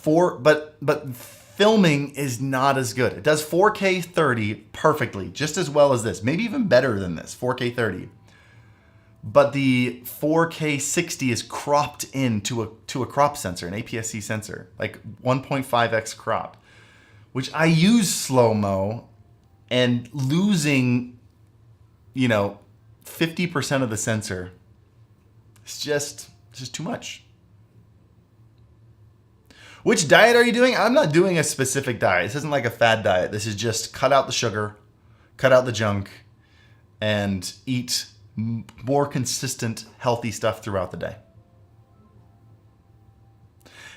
But filming is not as good. It does 4K 30 perfectly, just as well as this. Maybe even better than this, 4K 30. But the 4K 60 is cropped into a crop sensor, an APS-C sensor, like 1.5x crop, which I use slow-mo, and losing, 50% of the sensor is just too much. Which diet are you doing? I'm not doing a specific diet. This isn't like a fad diet. This is just cut out the sugar, cut out the junk, and eat more consistent, healthy stuff throughout the day.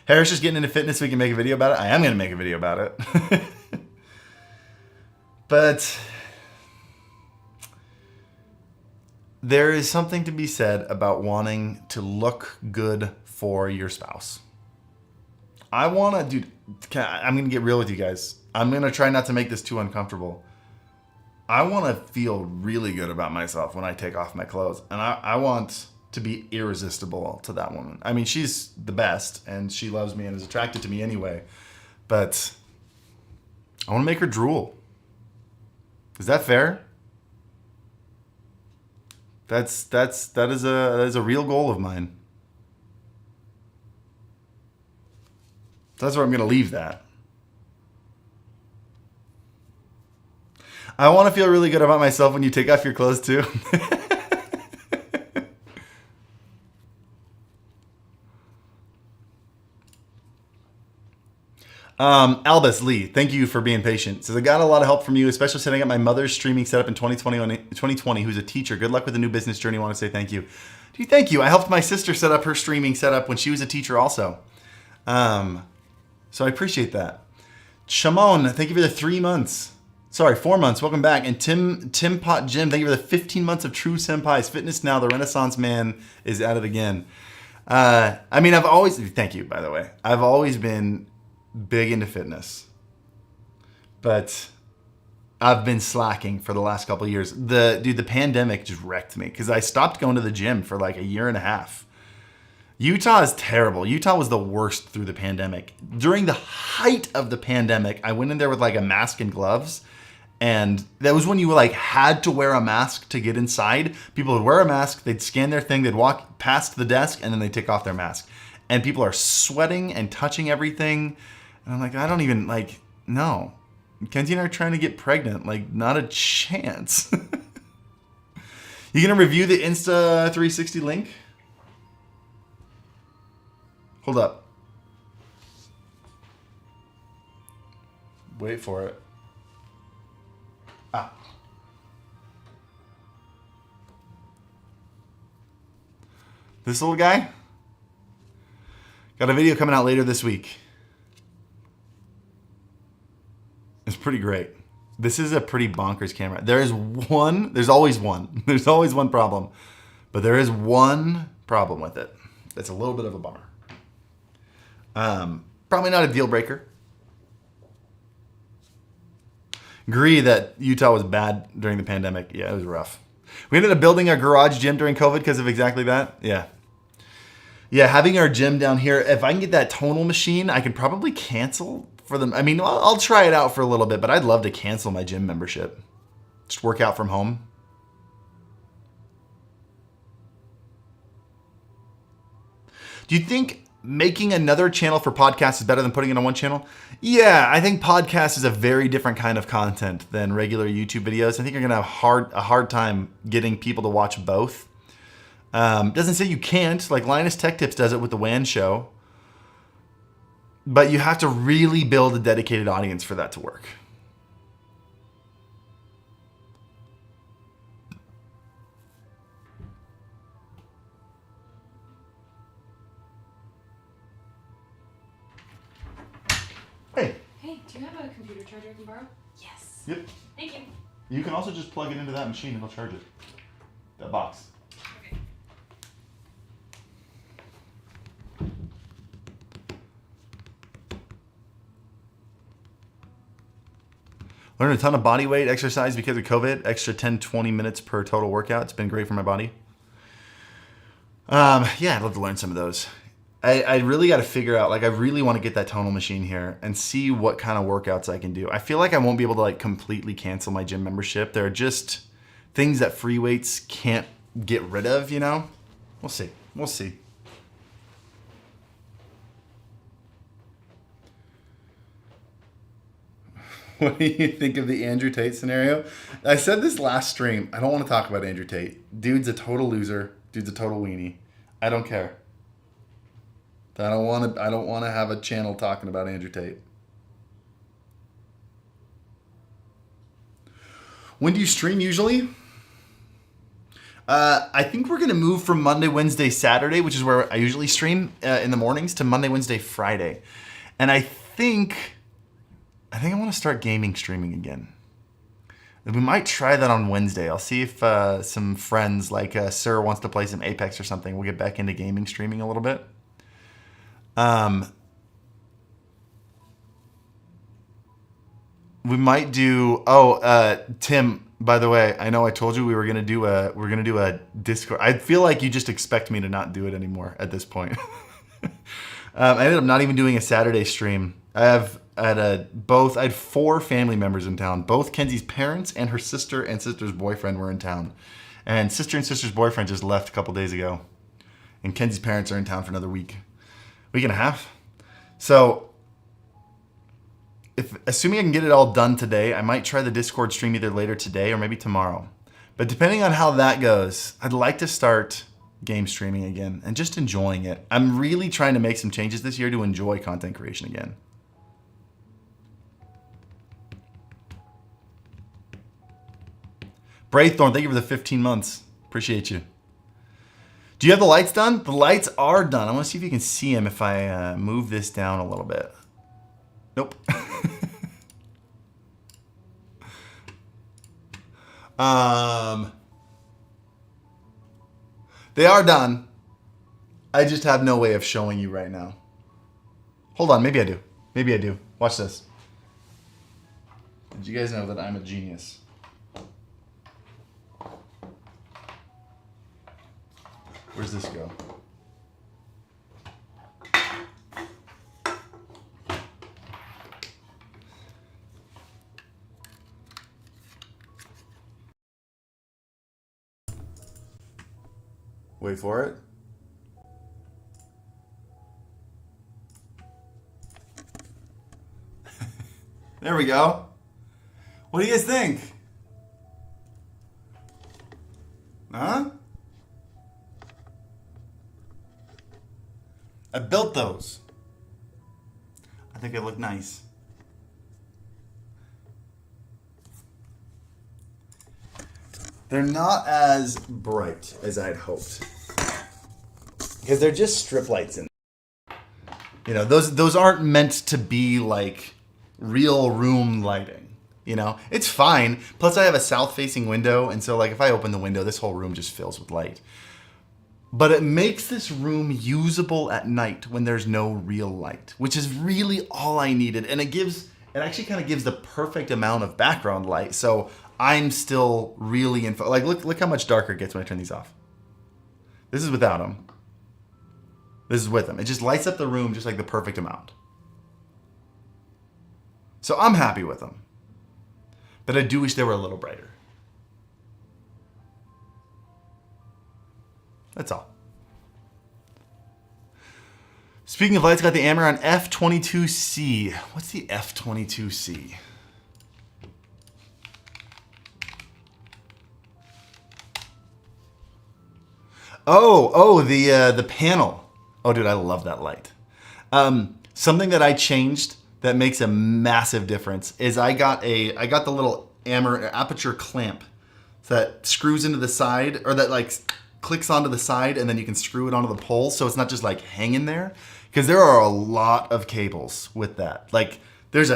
Harris just getting into fitness so we can make a video about it. I am going to make a video about it. But there is something to be said about wanting to look good for your spouse. I want to, dude, I'm going to get real with you guys. I'm going to try not to make this too uncomfortable. I want to feel really good about myself when I take off my clothes. And I want to be irresistible to that woman. I mean, she's the best, and she loves me and is attracted to me anyway. But I want to make her drool. Is that fair? That is a real goal of mine. That's where I'm going to leave that. I want to feel really good about myself when you take off your clothes too. Albus Lee, thank you for being patient. Says, I got a lot of help from you, especially setting up my mother's streaming setup in 2020, who's a teacher. Good luck with the new business journey. I want to say thank you. Dude, thank you. I helped my sister set up her streaming setup when she was a teacher also. So I appreciate that. Shimon, thank you for the 3 months. Sorry, 4 months. Welcome back. And Tim Pot Jim, thank you for the 15 months of true senpais. Fitness now. The Renaissance man is at it again. Thank you, by the way. I've always been big into fitness, but I've been slacking for the last couple of years. The pandemic just wrecked me because I stopped going to the gym for like a year and a half. Utah is terrible. Utah was the worst through the pandemic. During the height of the pandemic, I went in there with like a mask and gloves. And that was when you like had to wear a mask to get inside. People would wear a mask, they'd scan their thing, they'd walk past the desk, and then they'd take off their mask. And people are sweating and touching everything. And I'm like, I don't even no. Kenzie and I are trying to get pregnant. Like, not a chance. You gonna review the Insta 360 link? Hold up. Wait for it. This little guy? Got a video coming out later this week. It's pretty great. This is a pretty bonkers camera. There's always one. There's always one problem. But there is one problem with it. That's a little bit of a bummer. Probably not a deal breaker. agree that Utah was bad during the pandemic. Yeah, it was rough. We ended up building our garage gym during COVID because of exactly that. Yeah. Yeah, having our gym down here, if I can get that tonal machine, I can probably cancel for them. I mean, I'll try it out for a little bit, but I'd love to cancel my gym membership. Just work out from home. Do you think making another channel for podcasts is better than putting it on one channel? Yeah, I think podcast is a very different kind of content than regular YouTube videos. I think you're gonna have a hard time getting people to watch both. Doesn't say you can't. Like Linus Tech Tips does it with the WAN show, but you have to really build a dedicated audience for that to work. Hey. Hey, do you have a computer charger I can borrow? Yes. Yep. Thank you. You can also just plug it into that machine and it'll charge it. That box. Okay. Learned a ton of body weight exercise because of COVID. Extra 10, 20 minutes per total workout. It's been great for my body. Yeah, I'd love to learn some of those. I really got to figure out, like, I really want to get that tonal machine here and see what kind of workouts I can do. I feel like I won't be able to, like, completely cancel my gym membership. There are just things that free weights can't get rid of, you know? We'll see. We'll see. What do you think of the Andrew Tate scenario? I said this last stream. I don't want to talk about Andrew Tate. Dude's a total loser. Dude's a total weenie. I don't care. I don't want to have a channel talking about Andrew Tate. When do you stream usually? I think we're going to move from Monday, Wednesday, Saturday, which is where I usually stream in the mornings, to Monday, Wednesday, Friday. And I think I want to start gaming streaming again. We might try that on Wednesday. I'll see if some friends like Sir wants to play some Apex or something. We'll get back into gaming streaming a little bit. We might do. Tim. By the way, I know I told you we're gonna do a Discord. I feel like you just expect me to not do it anymore at this point. I ended up not even doing a Saturday stream. I had 4 family members in town. Both Kenzie's parents and her sister and sister's boyfriend were in town. And sister's boyfriend just left a couple days ago. And Kenzie's parents are in town for another week and a half. So, assuming I can get it all done today, I might try the Discord stream either later today or maybe tomorrow. But depending on how that goes, I'd like to start game streaming again and just enjoying it. I'm really trying to make some changes this year to enjoy content creation again. Braythorn, thank you for the 15 months. Appreciate you. Do you have the lights done? The lights are done. I want to see if you can see them if I move this down a little bit. Nope. They are done. I just have no way of showing you right now. Hold on, maybe I do. Maybe I do. Watch this. Did you guys know that I'm a genius? Where's this go? Wait for it. There we go. What do you guys think? Huh? I built those. I think they look nice. They're not as bright as I had hoped. Because they're just strip lights in. You know, those aren't meant to be like real room lighting. You know, it's fine. Plus I have a south facing window, and so like if I open the window, this whole room just fills with light. But it makes this room usable at night when there's no real light, which is really all I needed. And it actually kind of gives the perfect amount of background light. So I'm still really in, like, look how much darker it gets when I turn these off. This is without them. This is with them. It just lights up the room just like the perfect amount. So I'm happy with them. But I do wish they were a little brighter. That's all. Speaking of lights, got the Amaran F22C. What's the F22C? Oh, the panel. Oh, dude, I love that light. Something that I changed that makes a massive difference is I got the little aperture clamp that screws into the side, or that like clicks onto the side, and then you can screw it onto the pole, so it's not just like hanging there. Because there are a lot of cables with that. Like there's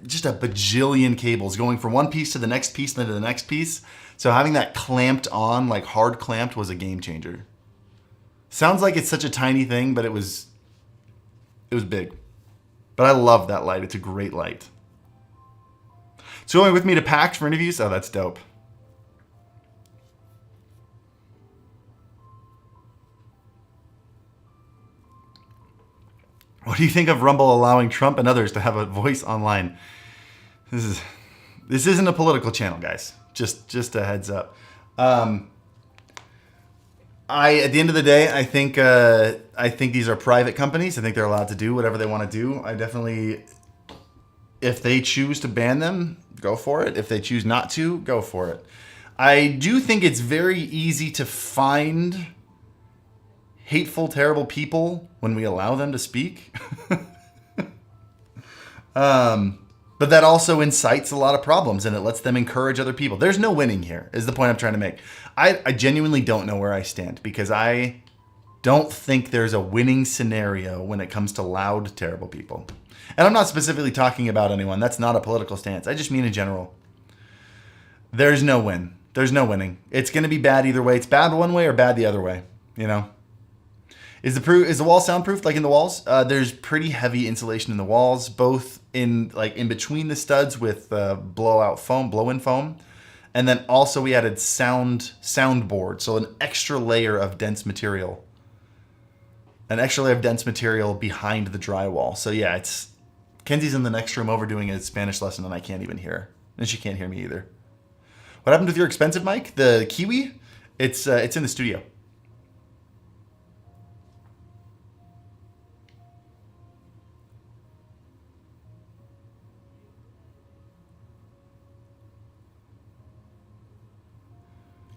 just a bajillion cables going from one piece to the next piece, then to the next piece. So having that clamped on, like hard clamped, was a game changer. Sounds like it's such a tiny thing, but it was big. But I love that light. It's a great light. So going with me to PAX for interviews? Oh, that's dope. What do you think of Rumble allowing Trump and others to have a voice online? This isn't a political channel, guys. Just a heads up. At the end of the day, I think these are private companies. I think they're allowed to do whatever they want to do. I definitely, if they choose to ban them, go for it. If they choose not to, go for it. I do think it's very easy to find hateful, terrible people when we allow them to speak. But that also incites a lot of problems, and it lets them encourage other people. There's no winning here, is the point I'm trying to make. I genuinely don't know where I stand, because I don't think there's a winning scenario when it comes to loud, terrible people. And I'm not specifically talking about anyone. That's not a political stance. I just mean in general. There's no win. There's no winning. It's going to be bad either way. It's bad one way or bad the other way, you know? Is the wall soundproof, like in the walls? There's pretty heavy insulation in the walls, both in between the studs with blow-in foam, and then also we added soundboard, so an extra layer of dense material behind the drywall. So yeah, Kenzie's in the next room over doing a Spanish lesson, and I can't even hear her, and she can't hear me either. What happened with your expensive mic, the Kiwi? It's in the studio.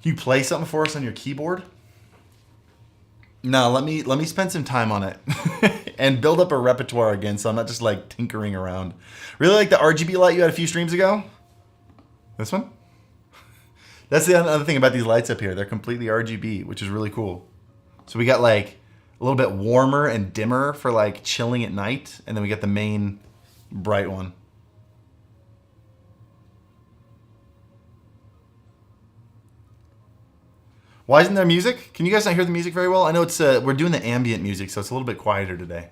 Can you play something for us on your keyboard? No, let me spend some time on it and build up a repertoire again, so I'm not just like tinkering around. Really like the RGB light you had a few streams ago? This one? That's the other thing about these lights up here. They're completely RGB, which is really cool. So we got like a little bit warmer and dimmer for like chilling at night, and then we got the main bright one. Why isn't there music? Can you guys not hear the music very well? I know we're doing the ambient music, so it's a little bit quieter today.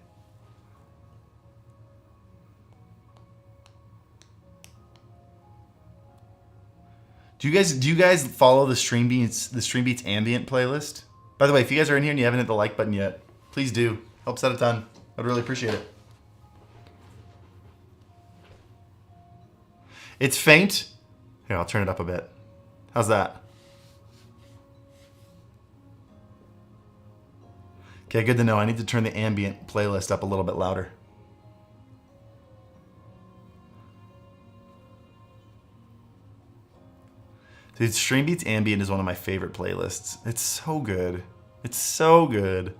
Do you guys follow the Stream Beats ambient playlist? By the way, if you guys are in here and you haven't hit the like button yet, please do. Helps out a ton. I'd really appreciate it. It's faint. Here, I'll turn it up a bit. How's that? Okay, good to know. I need to turn the ambient playlist up a little bit louder. Dude, Stream Beats Ambient is one of my favorite playlists. It's so good. It's so good.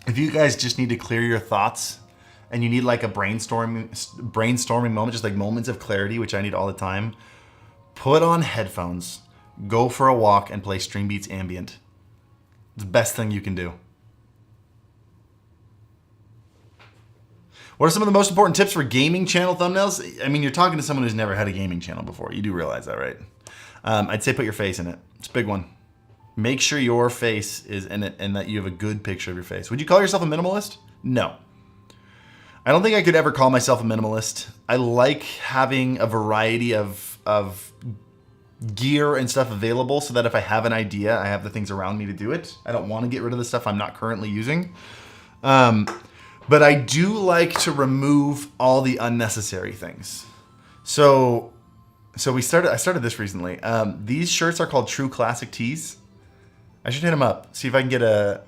If you guys just need to clear your thoughts and you need like a brainstorming moment, just like moments of clarity, which I need all the time, put on headphones, go for a walk, and play Stream Beats Ambient. It's the best thing you can do. What are some of the most important tips for gaming channel thumbnails? I mean, you're talking to someone who's never had a gaming channel before. You do realize that, right? I'd say put your face in it. It's a big one. Make sure your face is in it and that you have a good picture of your face. Would you call yourself a minimalist? No. I don't think I could ever call myself a minimalist. I like having a variety of gear and stuff available so that if I have an idea, I have the things around me to do it. I don't want to get rid of the stuff I'm not currently using. But I do like to remove all the unnecessary things. So I started this recently. These shirts are called True Classic Tees. I should hit them up. See if I can get a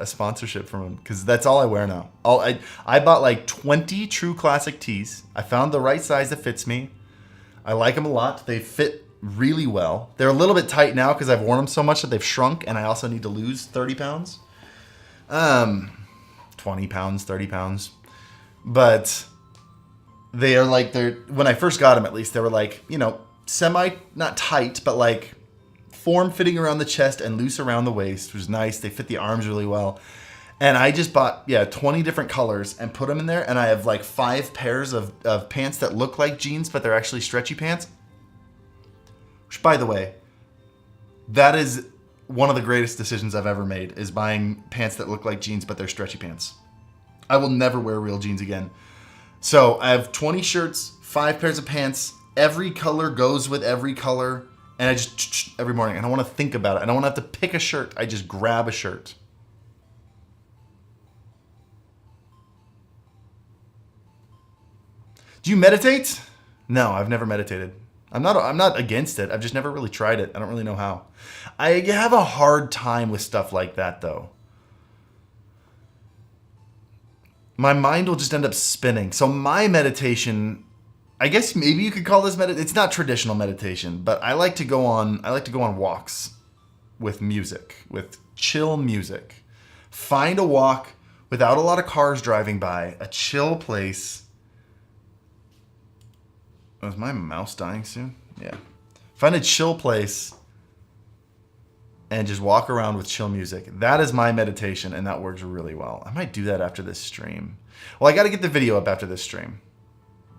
sponsorship from them, because that's all I wear now. I bought like 20 True Classic Tees. I found the right size that fits me. I like them a lot. They fit really well. They're a little bit tight now because I've worn them so much that they've shrunk, and I also need to lose 30 pounds. 20 pounds, 30 pounds. But they are like, when I first got them at least, they were like, semi, not tight, but like form fitting around the chest and loose around the waist, which was nice. They fit the arms really well. And I just bought, 20 different colors and put them in there. And I have like 5 pairs of pants that look like jeans, but they're actually stretchy pants. Which, by the way, that is one of the greatest decisions I've ever made, is buying pants that look like jeans, but they're stretchy pants. I will never wear real jeans again. So I have 20 shirts, 5 pairs of pants. Every color goes with every color. And I just, every morning, I don't want to think about it. I don't want to have to pick a shirt. I just grab a shirt. Do you meditate? No, I've never meditated. I'm not against it. I've just never really tried it. I don't really know how. I have a hard time with stuff like that, though. My mind will just end up spinning. So my meditation, I guess maybe you could call this meditation. It's not traditional meditation, but I like to go on walks with music, with chill music. Find a walk without a lot of cars driving by, a chill place. Oh, is my mouse dying soon? Yeah. Find a chill place and just walk around with chill music. That is my meditation, and that works really well. I might do that after this stream. Well, I got to get the video up after this stream.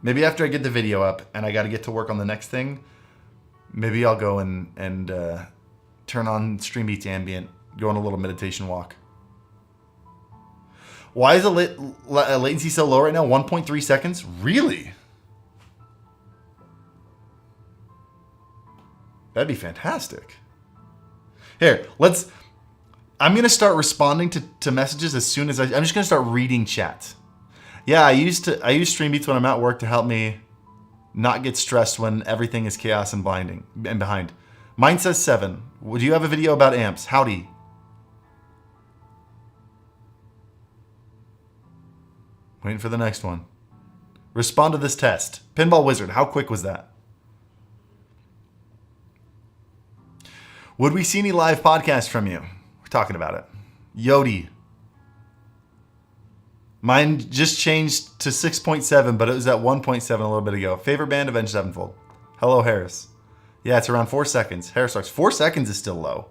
Maybe after I get the video up and I got to get to work on the next thing, maybe I'll go and turn on Stream Beats Ambient, go on a little meditation walk. Why is the latency so low right now? 1.3 seconds? Really? That'd be fantastic. Here, I'm going to start responding to messages as soon as I'm just going to start reading chat. Yeah, I use Streambeats when I'm at work to help me not get stressed when everything is chaos and blinding and behind. Mine says 7. Would you have a video about amps? Howdy. Waiting for the next one. Respond to this test. Pinball Wizard, how quick was that? Would we see any live podcasts from you? We're talking about it. Yodi. Mine just changed to 6.7, but it was at 1.7 a little bit ago. Favorite band, Avenged Sevenfold. Hello, Harris. Yeah, it's around 4 seconds. Harris Starks. 4 seconds is still low.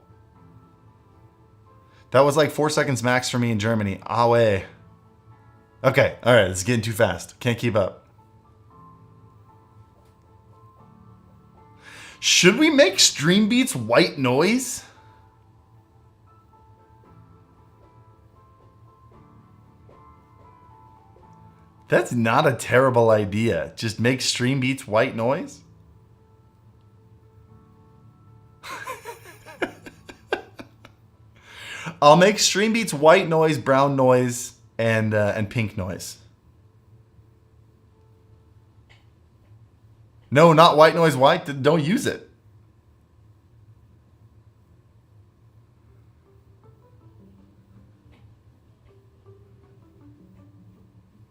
That was like 4 seconds max for me in Germany. Awe. Okay, all right, it's getting too fast. Can't keep up. Should we make Stream Beats white noise? That's not a terrible idea. Just make Stream Beats white noise? I'll make Stream Beats white noise, brown noise, and pink noise. No, not white noise white. Don't use it.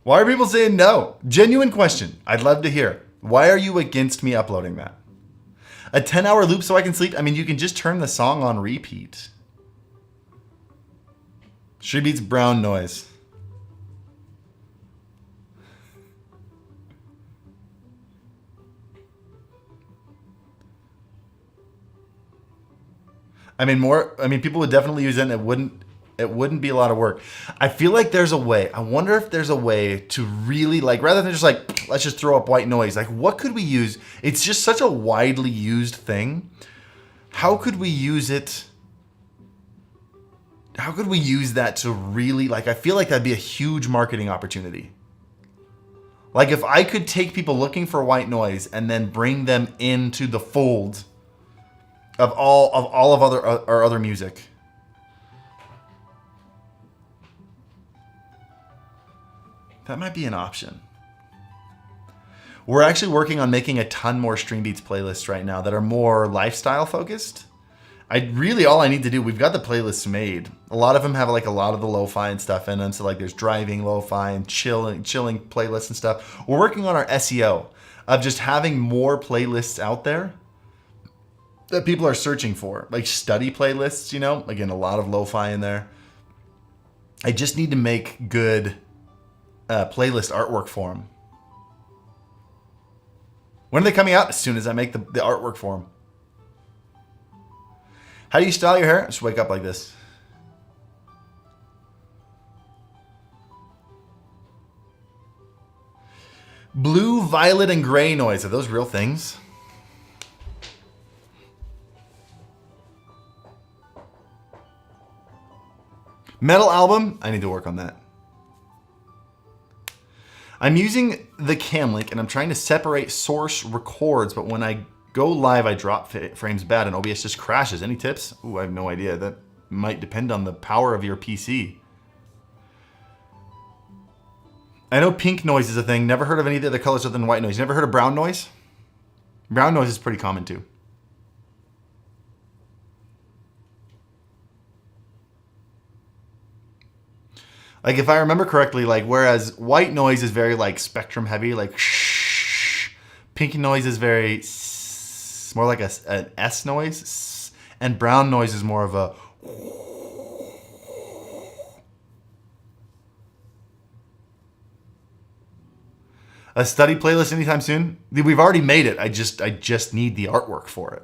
Why are people saying no? Genuine question. I'd love to hear. Why are you against me uploading that? A 10-hour loop so I can sleep? I mean, you can just turn the song on repeat. She beats brown noise. People would definitely use it, and it wouldn't be a lot of work. I feel like there's a way. I wonder if there's a way to really, like, rather than just like, let's just throw up white noise. Like, what could we use? It's just such a widely used thing how could we use it? How could we use that to really, like, I feel like that'd be a huge marketing opportunity. Like if I could take people looking for white noise and then bring them into the fold of all of other music. That might be an option. We're actually working on making a ton more Stream Beats playlists right now that are more lifestyle focused. All I need to do, we've got the playlists made. A lot of them have like a lot of the lo-fi and stuff in them. So like there's driving lo-fi and chilling playlists and stuff. We're working on our SEO of just having more playlists out there that people are searching for. Like study playlists, you know, again, a lot of lo-fi in there. I just need to make good playlist artwork for them. When are they coming out? As soon as I make the artwork for them. How do you style your hair? Just wake up like this. Blue, violet, and gray noise. Are those real things? Metal album. I need to work on that. I'm using the cam link and I'm trying to separate source records, but when I go live, I drop frames bad and OBS just crashes. Any tips? Ooh, I have no idea. That might depend on the power of your PC. I know pink noise is a thing. Never heard of any of the other colors other than white noise. Never heard of brown noise? Brown noise is pretty common too. Like if I remember correctly, like whereas white noise is very like spectrum heavy, like shh, pink noise is very more like an S noise, and brown noise is more of a study playlist anytime soon. We've already made it. I just need the artwork for it.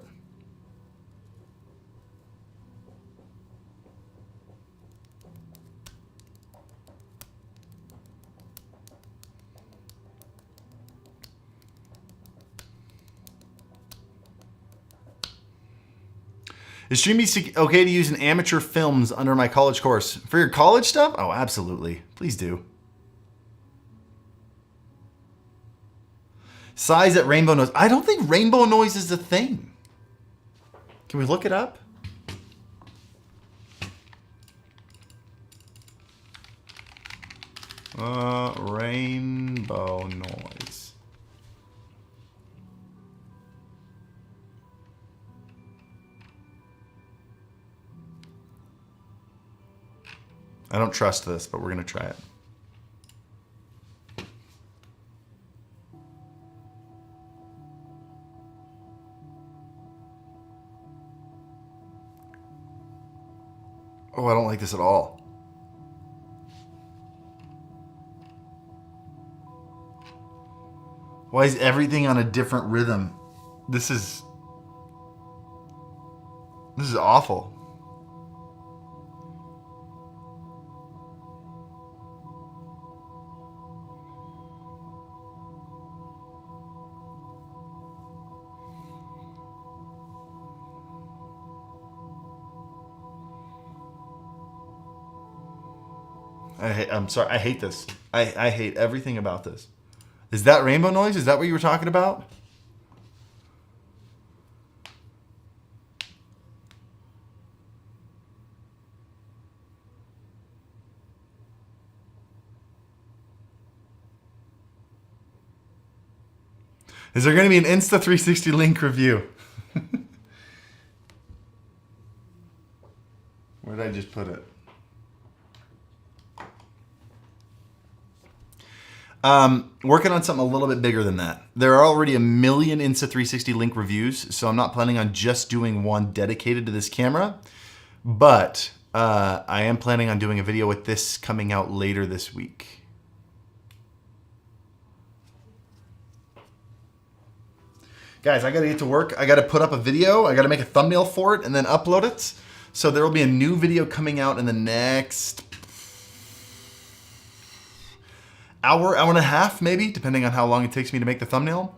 Is StreamYard okay to use in amateur films under my college course? For your college stuff? Oh, absolutely. Please do. Size at rainbow noise. I don't think rainbow noise is a thing. Can we look it up? Rainbow noise. I don't trust this, but we're going to try it. Oh, I don't like this at all. Why is everything on a different rhythm? This is awful. I'm sorry. I hate this. I hate everything about this. Is that rainbow noise? Is that what you were talking about? Is there going to be an Insta360 link review? Where did I just put it? Working on something a little bit bigger than that. There are already 1 million Insta360 link reviews, so I'm not planning on just doing one dedicated to this camera, but I am planning on doing a video with this coming out later this week. Guys, I gotta get to work. I gotta put up a video. I gotta make a thumbnail for it and then upload it. So there will be a new video coming out in the next hour and a half, maybe, depending on how long it takes me to make the thumbnail.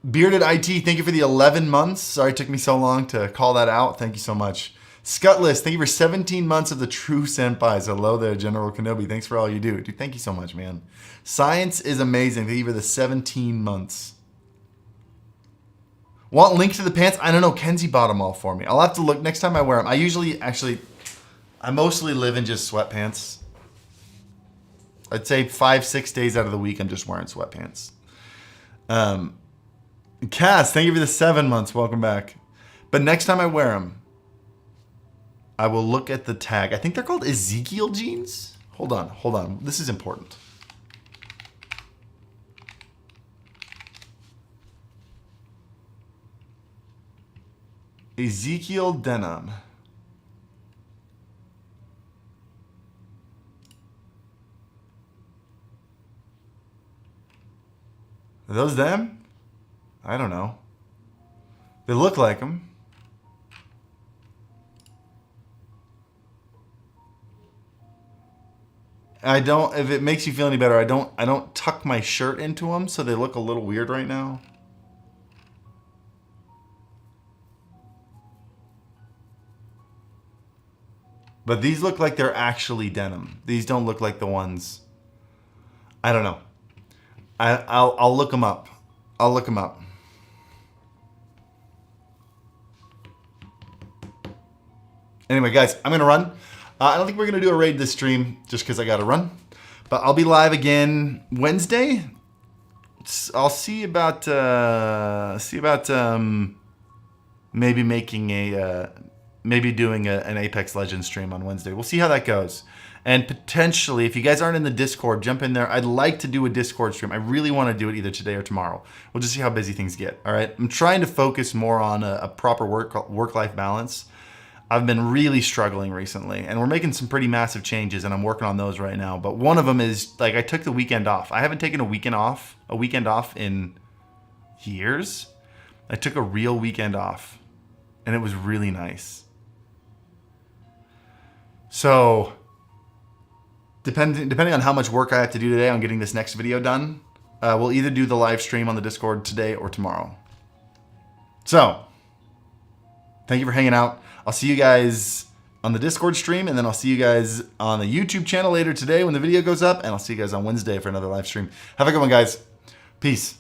Bearded IT, thank you for the 11 months. Sorry it took me so long to call that out. Thank you so much. Scutless, thank you for 17 months of the true senpais. Hello there, General Kenobi. Thanks for all you do. Dude, thank you so much, man. Science is amazing. Thank you for the 17 months. Want link to the pants? I don't know. Kenzie bought them all for me. I'll have to look next time I wear them. I mostly live in just sweatpants. I'd say 5-6 days out of the week I'm just wearing sweatpants. Cass, thank you for the 7 months. Welcome back. But next time I wear them, I will look at the tag. I think they're called Ezekiel jeans. Hold on. This is important. Ezekiel denim. Are those them? I don't know. They look like them. If it makes you feel any better, I don't tuck my shirt into them, so they look a little weird right now. But these look like they're actually denim. These don't look like the ones. I don't know. I'll look them up. I'll look them up. Anyway, guys, I'm going to run. I don't think we're going to do a raid this stream just because I got to run. But I'll be live again Wednesday. I'll see about maybe doing an Apex Legends stream on Wednesday. We'll see how that goes. And potentially, if you guys aren't in the Discord, jump in there. I'd like to do a Discord stream. I really want to do it either today or tomorrow. We'll just see how busy things get. All right. I'm trying to focus more on a proper work-life balance. I've been really struggling recently, and we're making some pretty massive changes, and I'm working on those right now. But one of them is, like, I took the weekend off. I haven't taken a weekend off in years. I took a real weekend off, and it was really nice. So, depending on how much work I have to do today on getting this next video done, we'll either do the live stream on the Discord today or tomorrow. So, thank you for hanging out. I'll see you guys on the Discord stream, and then I'll see you guys on the YouTube channel later today when the video goes up, and I'll see you guys on Wednesday for another live stream. Have a good one, guys. Peace.